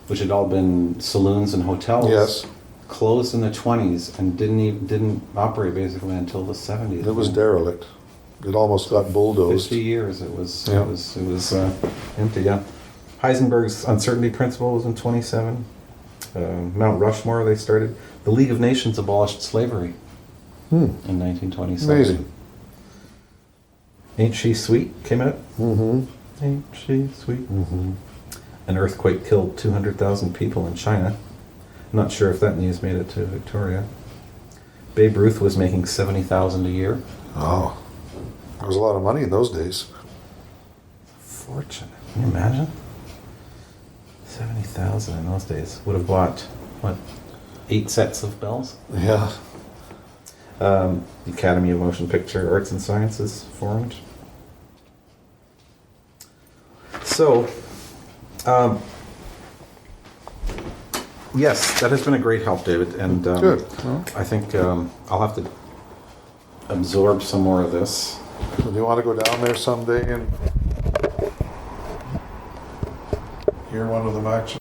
which had all been saloons and hotels, Yes. closed in the 20s and didn't operate basically until the 70s. It was derelict. It almost got bulldozed. 50 years it was Yeah. it was empty. Yeah. Heisenberg's uncertainty principle was in 27. Mount Rushmore they started. The League of Nations abolished slavery in 1927. Amazing. Ain't She Sweet came out. Mm-hmm. Ain't She Sweet. Mm-hmm. An earthquake killed 200,000 people in China. Not sure if that news made it to Victoria. Babe Ruth was making $70,000 a year. Oh, there was a lot of money in those days. Fortune. Can you imagine? 70,000 in those days would have bought what, 8 sets of bells? Yeah. The Academy of Motion Picture Arts and Sciences formed. So, yes, that has been a great help, David, and Good. Well, I think I'll have to absorb some more of this. do you want to go down there someday and hear one of them actually?